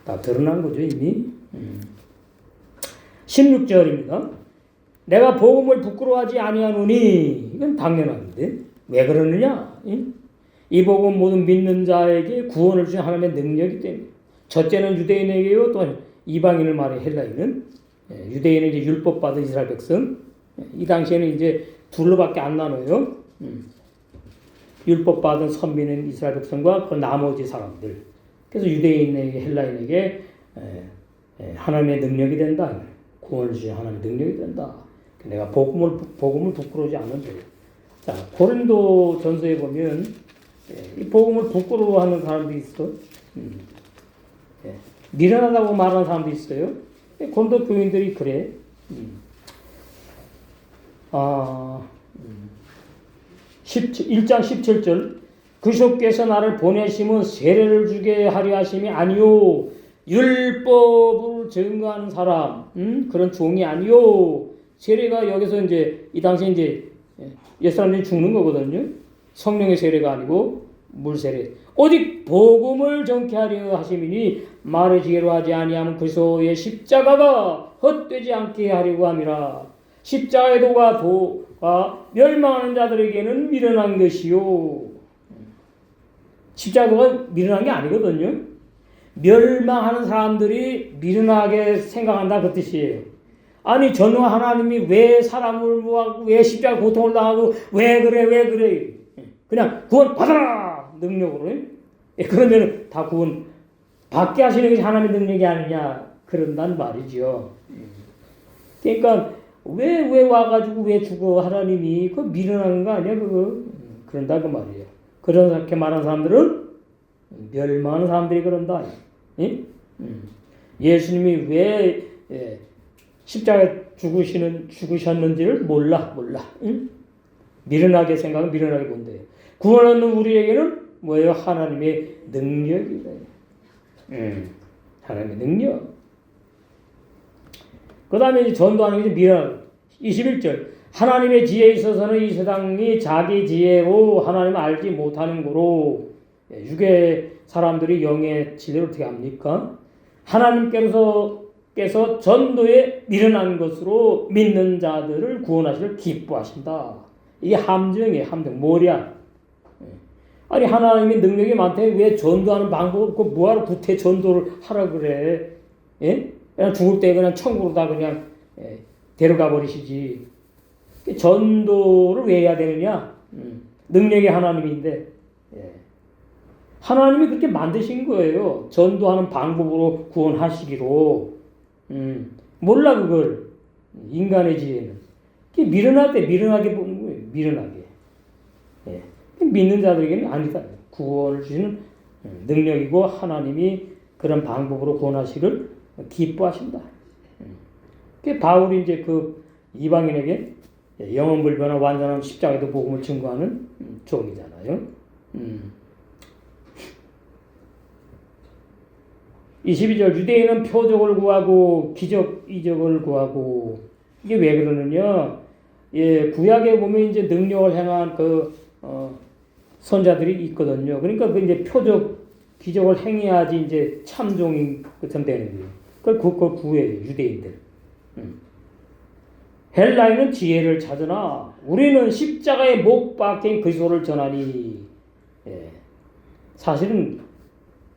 S1: 다 드러난 거죠, 이미. 16절입니다. 내가 복음을 부끄러워하지 아니하노니, 이건 당연한데 왜 그러느냐? 이 복음 모든 믿는 자에게 구원을 주신 하나님의 능력이 때문에. 첫째는 유대인에게요, 또 이방인을 말해 헬라인은. 유대인은 이제 율법 받은 이스라엘 백성. 이 당시에는 이제 둘로밖에 안 나눠요. 율법 받은 선민은 이스라엘 백성과 그 나머지 사람들. 그래서 유대인에게 헬라인에게 하나님의 능력이 된다. 구원을 주신 하나님의 능력이 된다. 내가 복음을 부끄러워하지 않는다. 자, 고린도 전서에 보면 이 복음을 부끄러워하는 사람도 있어. 미련하다고 말하는 사람도 있어요. 고린도 교인들이 그래. 1장 17절 그리스도께서 나를 보내심은 세례를 주게 하려 하심이 아니요 율법을 증거하는 사람 그런 종이 아니요. 세례가 여기서 이제 이 당시에 이제 옛사람들이 죽는 거거든요. 성령의 세례가 아니고 물 세례. 오직 복음을 전케 하려 하심이니 말의 지혜로 하지 아니하면 그리스도의 십자가가 헛되지 않게 하려고 함이라. 십자가의 도가 멸망하는 자들에게는 미련한 것이요. 십자가가 미련한 게 아니거든요. 멸망하는 사람들이 미련하게 생각한다 그 뜻이에요. 아니 전후 하나님이 왜 사람을 모아고 왜 십자가 고통을 당하고 왜 그래 그냥 구원 받아라 능력으로. 그러면 다 구원 받게 하시는 것이 하나님의 능력이 아니냐 그런단 말이죠. 그러니까 왜 와가지고 왜 죽어 하나님이 그거 미련한 거 아니야 그거. 그런다 그 말이에요. 그렇게 말하는 사람들은 멸망하는 사람들이 그런다. 예수님이 왜 십자가에 죽으셨는지를 몰라. 응? 미련하게 생각은 미련하게 본대요. 구원하는 우리에게는 뭐예요? 하나님의 능력이다. 하나님의 능력. 그 다음에 전도하는 게 미련. 21절. 하나님의 지혜에 있어서는 이 세상이 자기 지혜로 하나님을 알지 못하는 거로. 육의 사람들이 영의 지혜를 어떻게 합니까? 하나님께서 전도에 미련한 것으로 믿는 자들을 구원하시를 기뻐하신다. 이게 함정이에요. 함정. 뭐냐? 아니 하나님의 능력이 많대. 왜 전도하는 방법 없고 뭐하러 구태 전도를 하라 그래? 예? 그냥 죽을 때 그냥 천국으로 다 그냥 데려가 버리시지. 전도를 왜 해야 되느냐? 능력이 하나님인데 하나님이 그렇게 만드신 거예요. 전도하는 방법으로 구원하시기로. 몰라 그걸. 인간의 지혜는. 미련하게 보는 거예요. 미련하게. 믿는 자들에게는 아니다. 구원을 주시는 능력이고 하나님이 그런 방법으로 구원하시기를 기뻐하신다. 바울이 이제 그 이방인에게 영원불변한 완전한 십자가의 복음을 증거하는 종이잖아요. 22절 유대인은 표적을 구하고 기적 이적을 구하고 이게 왜 그러느냐? 구약에 보면 이제 능력을 행한 선자들이 있거든요. 그러니까 그 이제 표적 기적을 행해야지 이제 참종인 것처럼 되는 거예요. 그걸 구해요, 유대인들. 헬라인은 지혜를 찾으나 우리는 십자가에 못 박힌 그리스도를 전하니. 사실은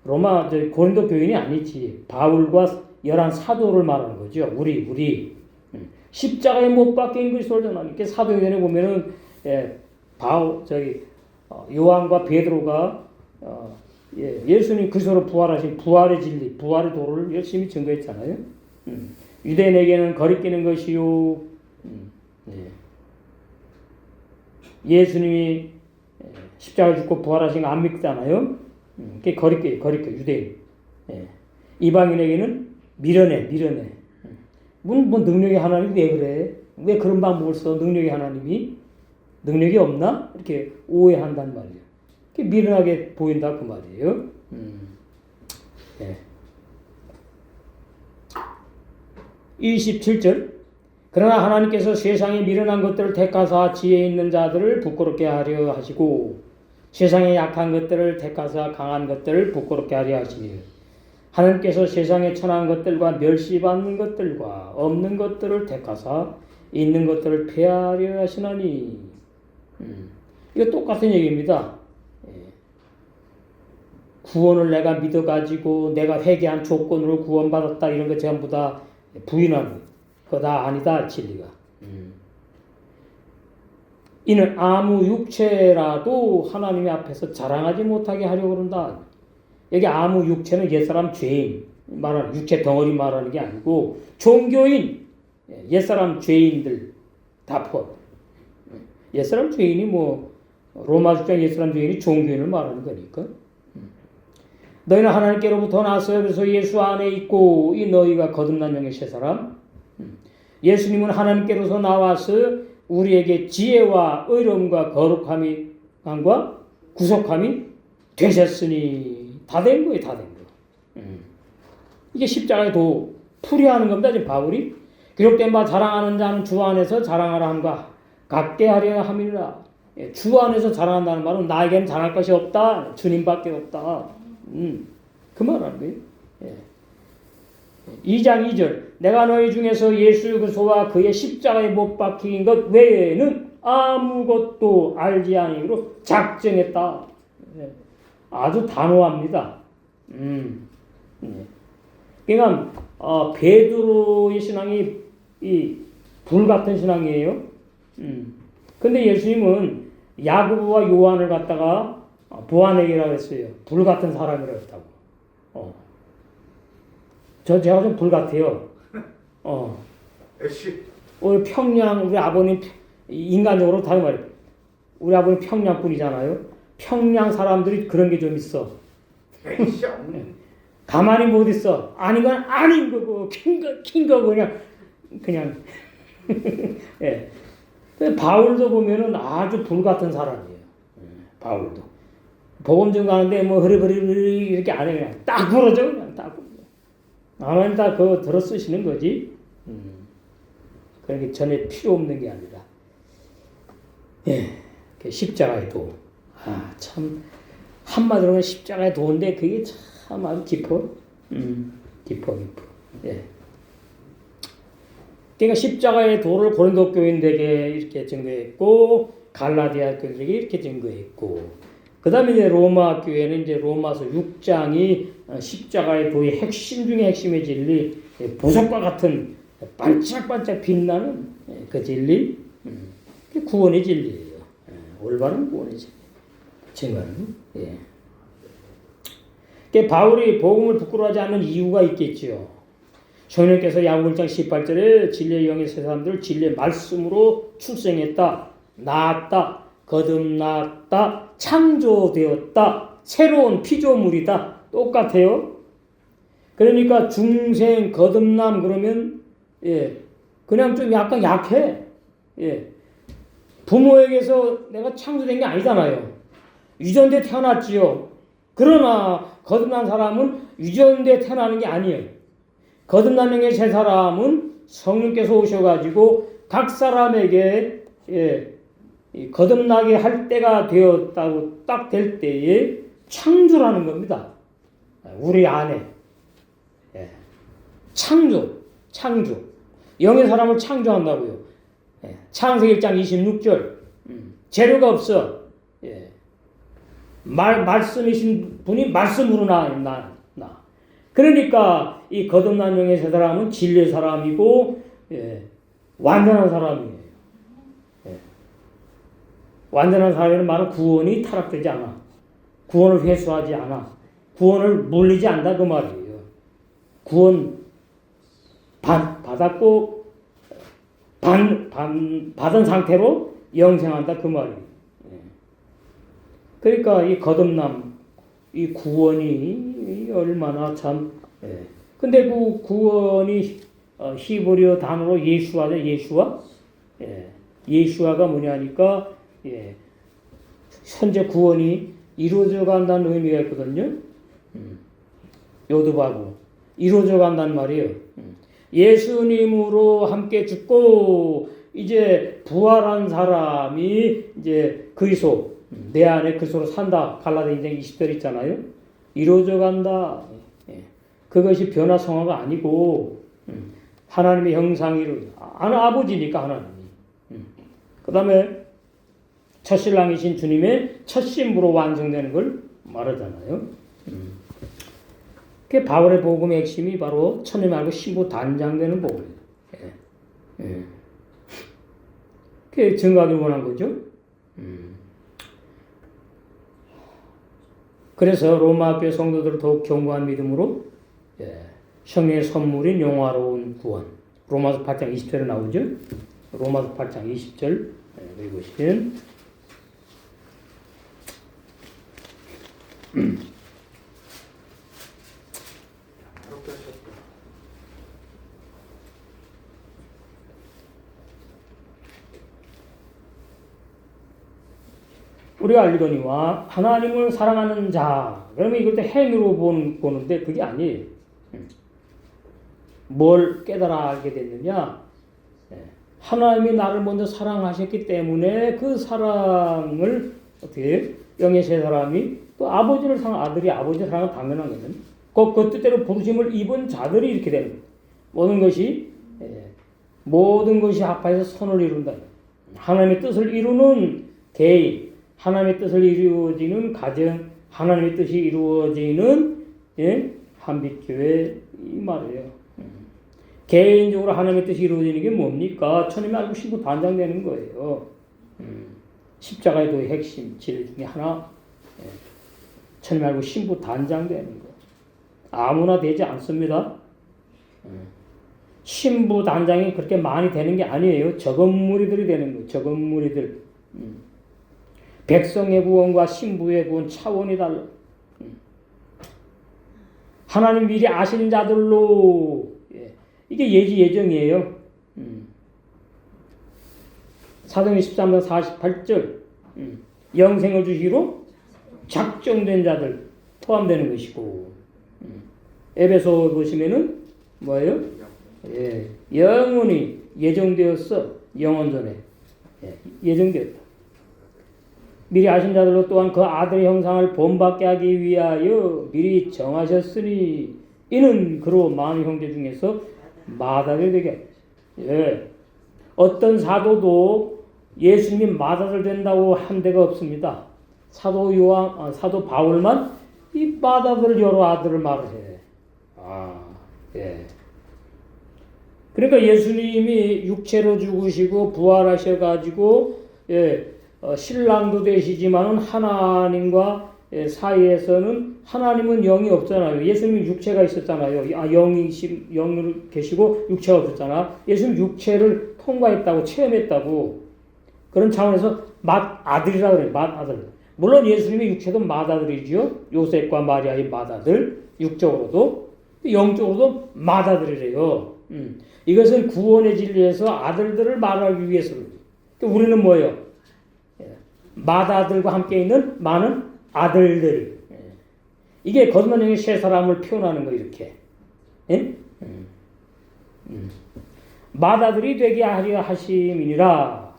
S1: 고린도 교인이 아니지. 바울과 11 사도를 말하는 거죠. 우리. 십자가에 못 박힌 그리스도를 전하니. 사도행전에 보면은 요한과 베드로가 예수님 그리스도로 부활하신 부활의 진리, 부활의 도를 열심히 증거했잖아요. 유대인에게는 거리끼는 것이요. 예수님이 십자가에 죽고 부활하신 거 안 믿잖아요. 그게 거리끼 유대인. 이방인에게는 미련해. 뭐 능력의 하나님이 왜 그래? 왜 그런 방법을 써? 능력의 하나님이 능력이 없나? 이렇게 오해한단 말이에요. 미련하게 보인다 그 말이에요. 27절. 그러나 하나님께서 세상에 미련한 것들을 택하사 지혜 있는 자들을 부끄럽게 하려 하시고 세상에 약한 것들을 택하사 강한 것들을 부끄럽게 하려 하시니 하나님께서 세상에 천한 것들과 멸시받는 것들과 없는 것들을 택하사 있는 것들을 폐하려 하시나니. 이거 똑같은 얘기입니다. 구원을 내가 믿어가지고 내가 회개한 조건으로 구원받았다 이런 거 전부 다 부인하는 거예요. 그거 다 아니다 진리가. 이는 아무 육체라도 하나님 앞에서 자랑하지 못하게 하려고 그런다. 여기 아무 육체는 옛사람 죄인 말하는 육체 덩어리 말하는 게 아니고 종교인 옛사람 죄인들 다 포함. 옛사람 죄인이 뭐 로마 주장 옛사람 죄인이 종교인을 말하는 거니까. 너희는 하나님께로부터 나서 그래서 예수 안에 있고 이 너희가 거듭난 영의 새 사람. 예수님은 하나님께로서 나와서 우리에게 지혜와 의로움과 거룩함이 과 구속함이 되셨으니 다 된 거예요. 다 된 거. 이게 십자가의 도 풀이하는 겁니다. 지금 바울이 기록된 바 자랑하는 자는 주 안에서 자랑하라 함과 같게 하려 함이라. 주 안에서 자랑한다는 말은 나에게는 자랑할 것이 없다. 주님밖에 없다. 그 말하는 거예요. 2장 2절 내가 너희 중에서 예수 그리스도와 그의 십자가에 못 박힌 것 외에는 아무것도 알지 아니므로 작정했다. 아주 단호합니다. 그러니까 베드로의 신앙이 이 불같은 신앙이에요. 근데 예수님은 야고보와 요한을 갖다가 보아내기라고 했어요. 불같은 사람이라고 했다고. 제가 좀 불같아요. 우리 평양, 우리 아버님, 인간적으로 다른 말이에요. 우리 아버님 평양 분이잖아요. 평양 사람들이 그런 게 좀 있어. 가만히 못 있어. 아닌 건 아닌 거고, 킨 거 그냥. 예. 바울도 보면은 아주 불같은 사람이에요. 바울도. 복음 좀 가는데 뭐 흐리흐리 이렇게 안 해. 그냥 딱 부러져. 그냥 딱 부러져. 하나님 다 그거 들어 쓰시는 거지. 그러니까 전에 필요 없는 게 아니라. 예. 십자가의 도. 아, 참. 한마디로 십자가의 도인데 그게 참 아주 깊어. 깊어. 예. 그러니까 십자가의 도를 고린도 교인들에게 이렇게 증거했고, 갈라디아 교인들에게 이렇게 증거했고, 그 다음에 이제 로마 교회는 이제 로마서 6장이 십자가의 도의 핵심 중에 핵심의 진리, 보석과 같은 반짝반짝 빛나는 그 진리, 그게 구원의 진리예요. 올바른 구원의 진리. 증거는. 예. 그러니까 바울이 복음을 부끄러워하지 않는 이유가 있겠지요. 성령께서 야고보 1장 18절에 진리의 영의 새 사람들을 진리의 말씀으로 출생했다, 낳았다, 거듭났다, 창조되었다, 새로운 피조물이다. 똑같아요. 그러니까 중생, 거듭남 그러면 그냥 좀 약간 약해. 부모에게서 내가 창조된 게 아니잖아요. 유전돼 태어났지요. 그러나 거듭난 사람은 유전돼 태어나는 게 아니에요. 거듭난 영의 새 사람은 성령께서 오셔가지고 각 사람에게 거듭나게 할 때가 되었다고 딱 될 때에 창조라는 겁니다. 우리 안에 창조. 영의 사람을 창조한다고요. 창세기 1장 26절. 재료가 없어. 말씀이신 분이 말씀으로 나. 그러니까 이 거듭난 영의 새 사람은 진리의 사람이고 완전한 사람이에요. 완전한 사람이라는 말은 구원이 타락되지 않아. 구원을 회수하지 않아. 구원을 물리지 않는다 그 말이에요. 구원 받았고 받은 상태로 영생한다 그 말이에요. 그러니까 이 거듭남, 이 구원이 얼마나 참. 근데 그 구원이 히브리어 단어로 예수아죠. 예수아가 뭐냐니까 현재 구원이 이루어져 간다는 의미가 있거든요. 요두바고 이루어져 간다는 말이에요. 예수님으로 함께 죽고 이제 부활한 사람이 이제 그리스도 내 안에 그리스도로 산다. 갈라디아 2장 20절 있잖아요. 이루어져 간다. 그것이 변화 성화가 아니고 하나님의 형상이로 아버지니까 하나님이. 그 다음에 첫신랑이신 주님의 첫 신부로 완성되는 걸 말하잖아요. 그 바울의 복음의 핵심이 바로 천년 말고 신부 단장되는 복음이에요. 그게 증거하길 원한 거죠. 그래서 로마 교회 성도들을 더욱 견고한 믿음으로 성령의 선물인 영화로운 구원. 로마서 8장 20절에 나오죠. 로마서 8장 20절 읽으시면 우리가 알거니와 하나님을 사랑하는 자. 그러면 이것도 행위로 보는데 그게 아니에요. 뭘 깨달아 알게 됐느냐? 하나님이 나를 먼저 사랑하셨기 때문에 그 사랑을 어떻게 영의 세 사람이 또 아버지를 사랑 아들이 아버지를 사랑은 당연한 거는 그 뜻대로 부르심을 입은 자들이 이렇게 되는 거예요. 모든 것이 합하여서 선을 이룬다. 하나님의 뜻을 이루는 개인, 하나님의 뜻을 이루어지는 가정, 하나님의 뜻이 이루어지는 한빛교회 이 말이에요. 개인적으로 하나님의 뜻이 이루어지는 게 뭡니까? 천님이 알고 신부 단장되는 거예요. 십자가의 도의 핵심 진리 중에 하나. 천님이 알고 신부 단장되는 거. 아무나 되지 않습니다. 신부 단장이 그렇게 많이 되는 게 아니에요. 적은 무리들이 되는 거예요. 적은 무리들. 백성의 구원과 신부의 구원 차원이 달라. 하나님 미리 아신 자들로. 이게 예정이에요. 사도행전 13장 48절. 영생을 주시기로 작정된 자들 포함되는 것이고. 에베소 보시면은 뭐예요? 영원히 예정되었어. 영원전에 예정되었다. 미리 아신 자들로 또한 그 아들의 형상을 본받게 하기 위하여 미리 정하셨으니 이는 그로 많은 형제 중에서 맏아들이 되게. 어떤 사도도 예수님이 맏아들 된다고 한 데가 없습니다. 사도 바울만 이 맏아들 여러 아들을 말해. 그러니까 예수님이 육체로 죽으시고 부활하셔가지고 신랑도 되시지만은 하나님과 사이에서는 하나님은 영이 없잖아요. 예수님은 육체가 있었잖아요. 영으로 계시고 육체가 없었잖아. 예수님 육체를 통과했다고 체험했다고. 그런 차원에서 맏아들이라고 그래요. 맏아들. 물론 예수님의 육체도 맏아들이죠. 요셉과 마리아의 맏아들. 육적으로도 영적으로도 맏아들이래요. 이것은 구원의 진리에서 아들들을 말하기 위해서. 우리는 뭐예요? 맏아들과 함께 있는 많은 아들들. 이게 거듭난 영의 세 사람을 표현하는 거 이렇게. 맏아들이 되게 하려 하심이니라.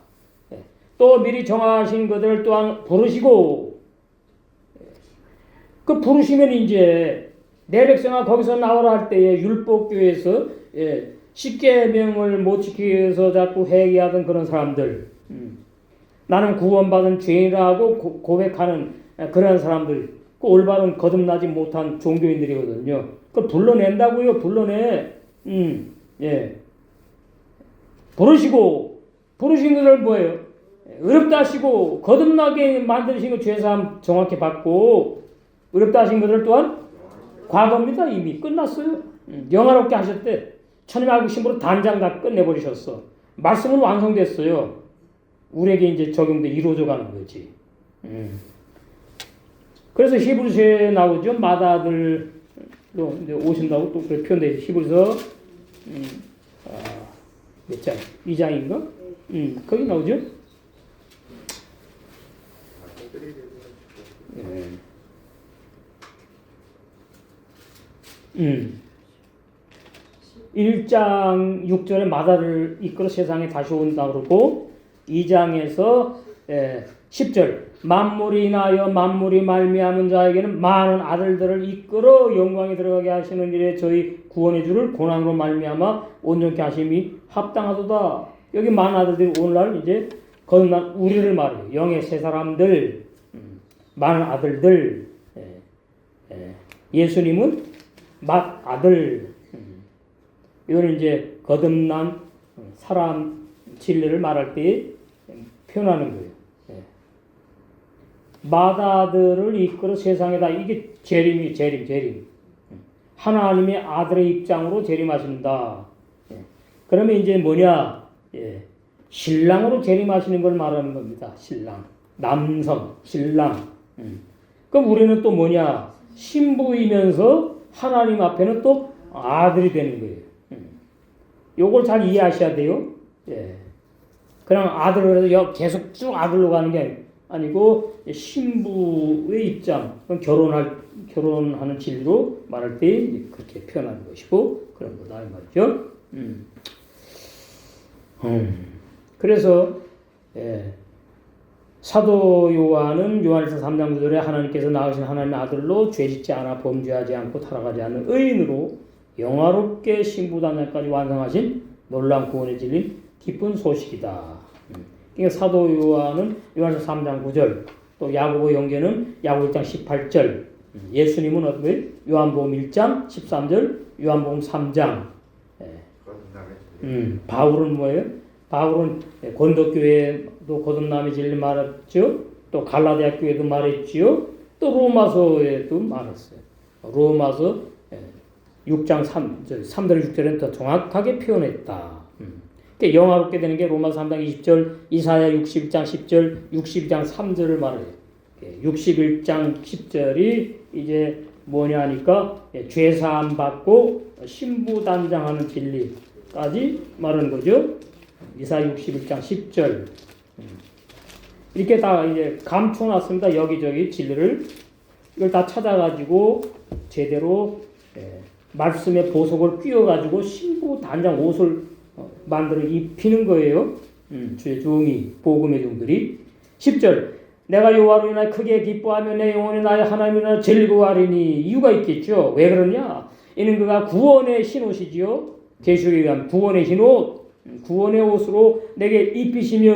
S1: 또 미리 정하신 것들을 또한 부르시고. 그 부르시면 이제 내 백성아 거기서 나오라 할 때에 율법교에서 십계명을 못 지키기 위해서 자꾸 회개하던 그런 사람들, 나는 구원받은 죄인이라고 고백하는 그런 사람들, 그 올바른 거듭나지 못한 종교인들이거든요. 그걸 불러낸다고요. 불러내. 부르신 것을 뭐예요? 어렵다 하시고 거듭나게 만드신 것 죄사함 정확히 받고 어렵다 하신 것을 또한 과거입니다. 이미 끝났어요. 영화롭게 하셨대. 천임하고 심으로 단장 다 끝내버리셨어. 말씀은 완성됐어요. 우리에게 이제 적용돼 이루어져 가는 거지. 그래서 히브리서에 나오죠. 맏아들로 이제 오신다고 또 그렇게 표현돼 있죠. 히브리서 몇 장? 2장인가? 거기 나오죠. 예. 1장 6절에 맏아들을 이끌어 세상에 다시 온다 그러고 2장에서 10절 만물이 인하여 만물이 말미암은 자에게는 많은 아들들을 이끌어 영광에 들어가게 하시는 일에 저희 구원의 주를 고난으로 말미암아 온전케 하심이 합당하도다. 여기 많은 아들들이 오늘날 이제 거듭난 우리를 말해요. 영의 세 사람들, 많은 아들들. 예수님은 맏아들. 이거는 이제 거듭난 사람 진리를 말할 때 표현하는 거예요. 맏아들을 이끌어 세상에다. 이게 재림. 하나님의 아들의 입장으로 재림하신다. 그러면 이제 뭐냐? 신랑으로 재림하시는 걸 말하는 겁니다. 신랑. 남성, 신랑. 그럼 우리는 또 뭐냐? 신부이면서 하나님 앞에는 또 아들이 되는 거예요. 요걸 잘 이해하셔야 돼요. 그냥 아들로 해서 계속 쭉 아들로 가는 게 아니고 신부의 입장, 결혼하는 진리로 말할 때 그렇게 표현하는 것이고 그런 거다 이 말이죠. 그래서 사도 요한은 요한일서 3장 9절에 하나님께서 낳으신 하나님의 아들로 죄짓지 않아 범죄하지 않고 타락하지 않는 의인으로 영화롭게 신부단장까지 완성하신 놀라운 구원의 진리 기쁜 소식이다. 그러니까 사도 요한은 요한일서 3장 9절, 또 야고보 영계는 야고보 1장 18절, 예수님은 어떻게 요한복음 1장 13절, 요한복음 3장. 바울은 뭐예요? 바울은 고린도교회도 거듭남의 진리 말했죠. 또 갈라디아 교회도 말했지요. 또 로마서에도 말했어요. 로마서 6장 3절 6절은 더 정확하게 표현했다. 그러니까 영화롭게 되는 게 로마서 3장 20절, 이사야 61장 10절, 62장 3절을 말해요. 61장 10절이 이제 뭐냐 하니까 죄사함 받고 신부단장하는 진리까지 말하는 거죠. 이사야 61장 10절. 이렇게 다 이제 감춰놨습니다. 여기저기 진리를. 이걸 다 찾아가지고 제대로 말씀의 보석을 끼워가지고 신부단장 옷을 만들어 입히는 거예요. 주의 종이, 복음의 종들이. 10절. 내가 여호와로 인하여 크게 기뻐하며 내 영혼이 나의 하나님이라 즐거워하리니. 이유가 있겠죠. 왜 그러냐? 이는 그가 구원의 흰옷이지요. 계시록에 의하면 구원의 흰옷, 구원의 옷으로 내게 입히시며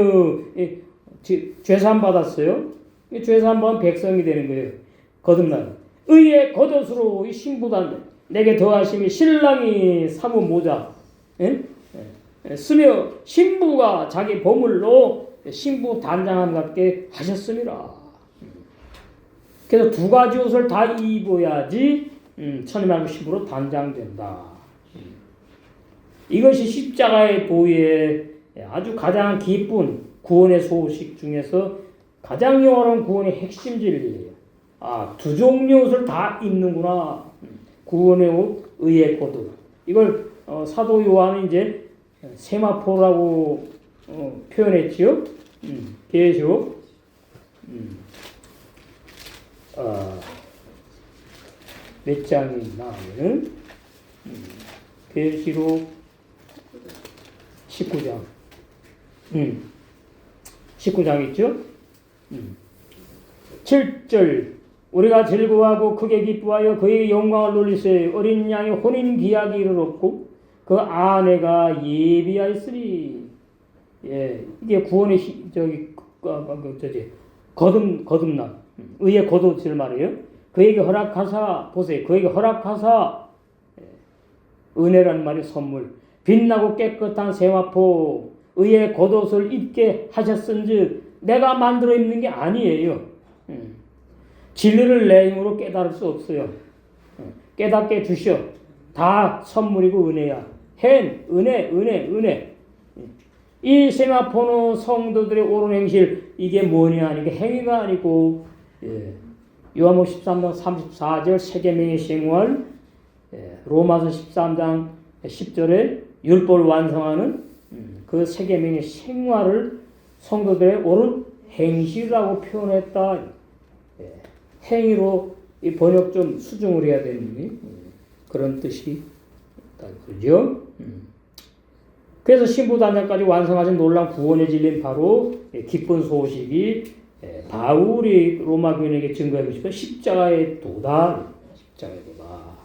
S1: 죄사함 받았어요. 죄사함 받은 백성이 되는 거예요. 거듭난 의의 겉옷으로 이 신부단 내게 더하심이 신랑이 사문 모자 쓰며 신부가 자기 보물로 신부 단장함 같게 하셨습니다. 그래서 두 가지 옷을 다 입어야지 천임하고 신부로 단장된다. 이것이 십자가의 보위의 아주 가장 기쁜 구원의 소식 중에서 가장 영원한 구원의 핵심 진리예요. 두 종류 옷을 다 입는구나. 구원의 옷, 의의 겉옷. 이걸 사도 요한이 이제 세마포라고 표현했지요. 계시록 몇 장이 나오면은 계시록 19장 19장 있죠. 7절 우리가 즐거워하고 크게 기뻐하여 그에게 영광을 돌리세. 어린 양의 혼인 기약이 이르렀고 그 아내가 예비하였으리. 이게 구원의 거듭남 의의 겉옷을 말해요. 그에게 허락하사 보세요. 그에게 허락하사 은혜란 말이 선물. 빛나고 깨끗한 세마포 의의 겉옷을 입게 하셨은즉 내가 만들어 입는 게 아니에요. 진리를 내 힘으로 깨달을 수 없어요. 깨닫게 주셔. 다 선물이고 은혜야. 은혜. 이 세마포는 성도들의 옳은 행실. 이게 뭐냐 하니까 행위가 아니고 요한복음 13장 34절 세계명의 생활, 로마서 13장 10절에 율법을 완성하는 그 세계명의 생활을 성도들의 옳은 행실이라고 표현했다. 행위로 이 번역 좀 수정을 해야 되는 그런 뜻이 있다. 그죠? 그래서 신부단장까지 완성하신 놀라운 구원의 진리는 바로 기쁜 소식이 바울이 로마 교인에게 증거하고 싶은 십자가의 도다. 십자가의 도다.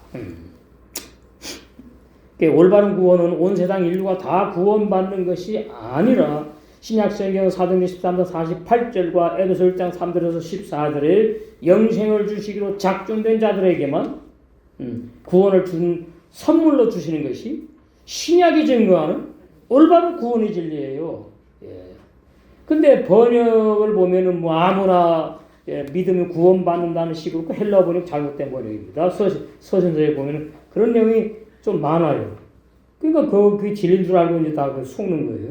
S1: 올바른 구원은 온 세상 인류가 다 구원받는 것이 아니라 신약성경 사도행전 13장 48절과 에베소 1장 3절에서 14절에 영생을 주시기로 작정된 자들에게만 구원을 준 선물로 주시는 것이 신약이 증거하는 올바른 구원의 진리예요. 근데 번역을 보면은 뭐 아무나 믿으면 구원받는다는 식으로 헬라어 번역 잘못된 번역입니다. 서신서에 보면은 그런 내용이 좀 많아요. 그러니까 그 진리인 줄 알고 이제 다 속는 거예요.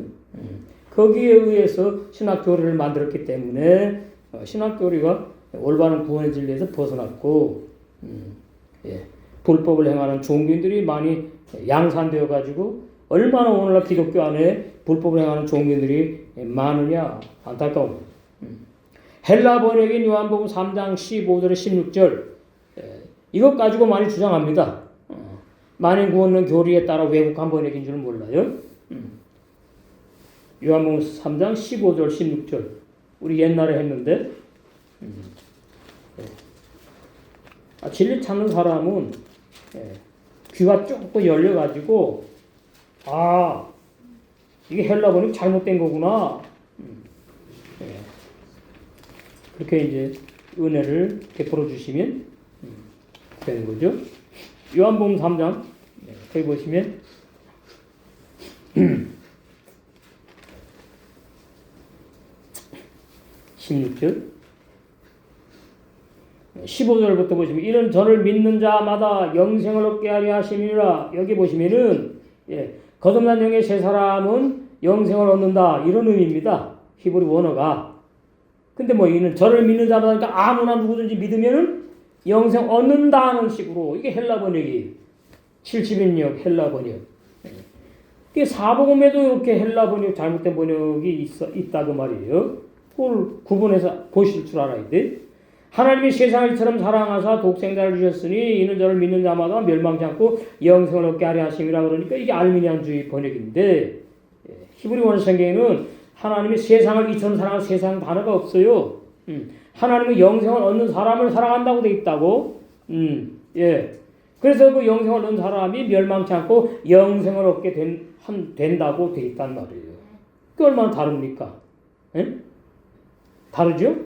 S1: 거기에 의해서 신학교리를 만들었기 때문에 신학교리가 올바른 구원의 진리에서 벗어났고 불법을 행하는 종교인들이 많이 양산되어 가지고 얼마나 오늘날 기독교 안에 불법을 행하는 종교인들이 많으냐 안타까운. 헬라 번역인 요한복음 3장 15절에 16절 이것 가지고 많이 주장합니다. 만인 구원론 교리에 따라 왜곡한 번역인 줄 몰라요. 요한복음 3장 15절 16절 우리 옛날에 했는데 진리 찾는 사람은 귀가 조금 열려가지고 이게 헬라 번역이 잘못된 거구나. 그렇게 이제 은혜를 베풀어 주시면 되는 거죠. 요한복음 3장 거기 보시면 16절 15절부터 보시면 이는 저를 믿는 자마다 영생을 얻게 하려 하심이라. 여기 보시면은 거듭난 영의 세 사람은 영생을 얻는다 이런 의미입니다. 히브리 원어가. 근데 뭐 이는 저를 믿는 자마다 그러니까 아무나 누구든지 믿으면은 영생 얻는다는 식으로 이게 헬라 번역이 70인역 헬라 번역. 이게 사복음에도 이렇게 헬라 번역 잘못된 번역이 있다 그 말이에요. 그걸 구분해서 보실 줄 알아야 돼. 하나님이 세상을 이처럼 사랑하사 독생자를 주셨으니 이는 저를 믿는 자마다 멸망치 않고 영생을 얻게 하려 하심이라 그러니까 이게 알미니안주의 번역인데 히브리 원성경에는 하나님이 세상을 이처럼 사랑하는 세상 단어가 없어요. 하나님은 영생을 얻는 사람을 사랑한다고 돼 있다고. 예. 그래서 그 영생을 얻는 사람이 멸망치 않고 영생을 얻게 된다고 돼 있단 말이에요. 그게 얼마나 다릅니까? 예? 다르죠?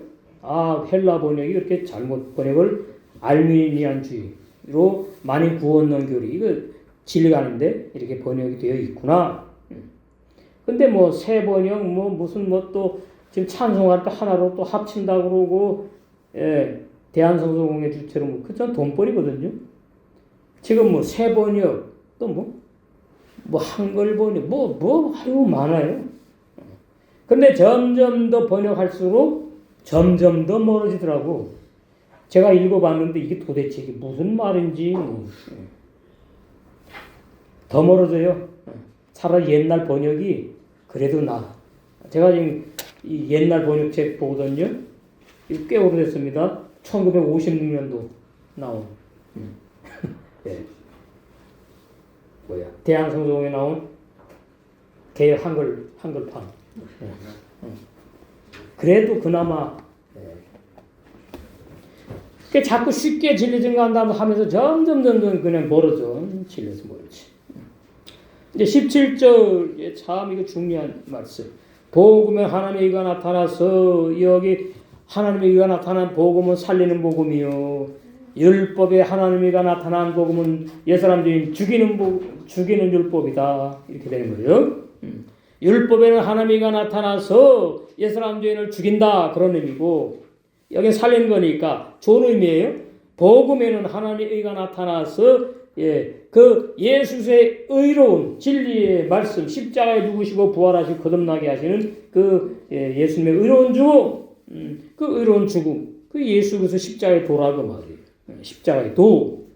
S1: 아, 헬라 번역이 그렇게 잘못 번역을 알미니안주의로 많이 구원 교리 이거 진리가 아닌데 이렇게 번역이 되어 있구나. 근데 뭐 새 번역 뭐 무슨 뭐 또 지금 찬송할 때 하나로 또 합친다 그러고 대한성서공회 주체로 뭐 그전 돈벌이거든요. 지금 뭐 새 번역 또 뭐 한글 번역 아유 많아요. 근데 점점 더 번역할수록 점점 더 멀어지더라고. 제가 읽어봤는데 이게 도대체 이게 무슨 말인지 더 멀어져요. 차라리 옛날 번역이 그래도 제가 지금 이 옛날 번역책 보거든요. 이거 꽤 오래됐습니다. 1956년도 나온. 예. 대한성서공에 나온 개혁 한글판. 그래도 그나마 자꾸 쉽게 진리 증거한다 하면서 점점 그냥 멀어져. 진리에서 멀어지. 이제 17절 참 이거 중요한 말씀. 복음에 하나님의 의가 나타나서 여기 하나님의 의가 나타난 복음은 살리는 복음이요. 율법에 하나님의 의가 나타난 복음은 옛사람들이 죽이는 율법이다. 이렇게 되는 거예요. 율법에는 하나님의 의가 나타나서 옛사람 죄인을 죽인다. 그런 의미고 여기 살리는 거니까 좋은 의미예요. 복음에는 하나님의 의가 나타나서 그 예수의 의로운 진리의 말씀 십자가에 죽으시고 부활하시고 거듭나게 하시는 그 예수님의 의로운 죽음 그 의로운 죽음 그 예수 그리스도 십자가의 도라고 말이에요. 십자가의 도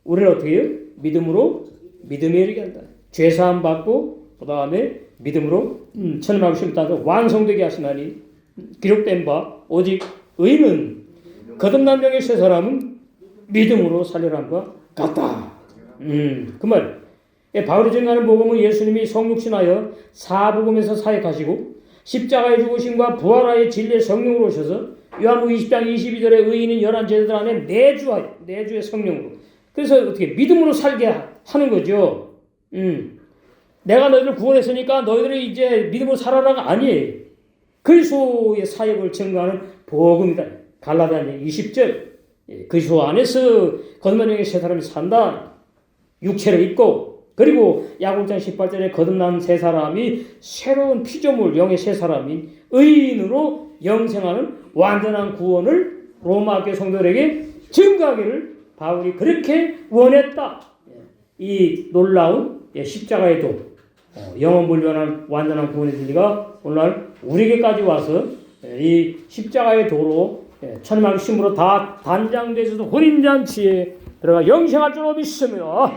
S1: 우리는 어떻게 해요? 믿음에 이르게 한다. 죄사함 받고 그 다음에 믿음으로 천만을 심다가 완성되게 하시나니 기록된 바 오직 의는 거듭난 명의 세 사람은 믿음으로 살려람과 같다. 그 말. 바울이 증거하는 복음은 예수님이 성육신하여 사복음에서 사역하시고 십자가의 죽으심과 부활하여 진리의 성령으로 오셔서 요한복음 20장 22절에 의인은 열한 제자들 안에 내주의 성령으로. 그래서 어떻게 믿음으로 살게 하는 거죠. 내가 너희를 구원했으니까 너희들이 이제 믿음으로 살아라가 아니에요. 그리스도의 사역을 증거하는 복음이다. 갈라디아 20절. 그리스도 안에서 거듭난 세 사람이 산다. 육체를 입고 그리고 야고보장 18절에 거듭난 세 사람이 새로운 피조물 영의 세 사람인 의인으로 영생하는 완전한 구원을 로마 교회 성도들에게 증거하기를 바울이 그렇게 원했다. 이 놀라운 십자가의 도 영원불변한 완전한 구원의 진리가 오늘날 우리에게까지 와서 이 십자가의 도로 천만의 힘으로 다 단장되어서 혼인잔치에 들어가 영생할 줄로 믿습니다.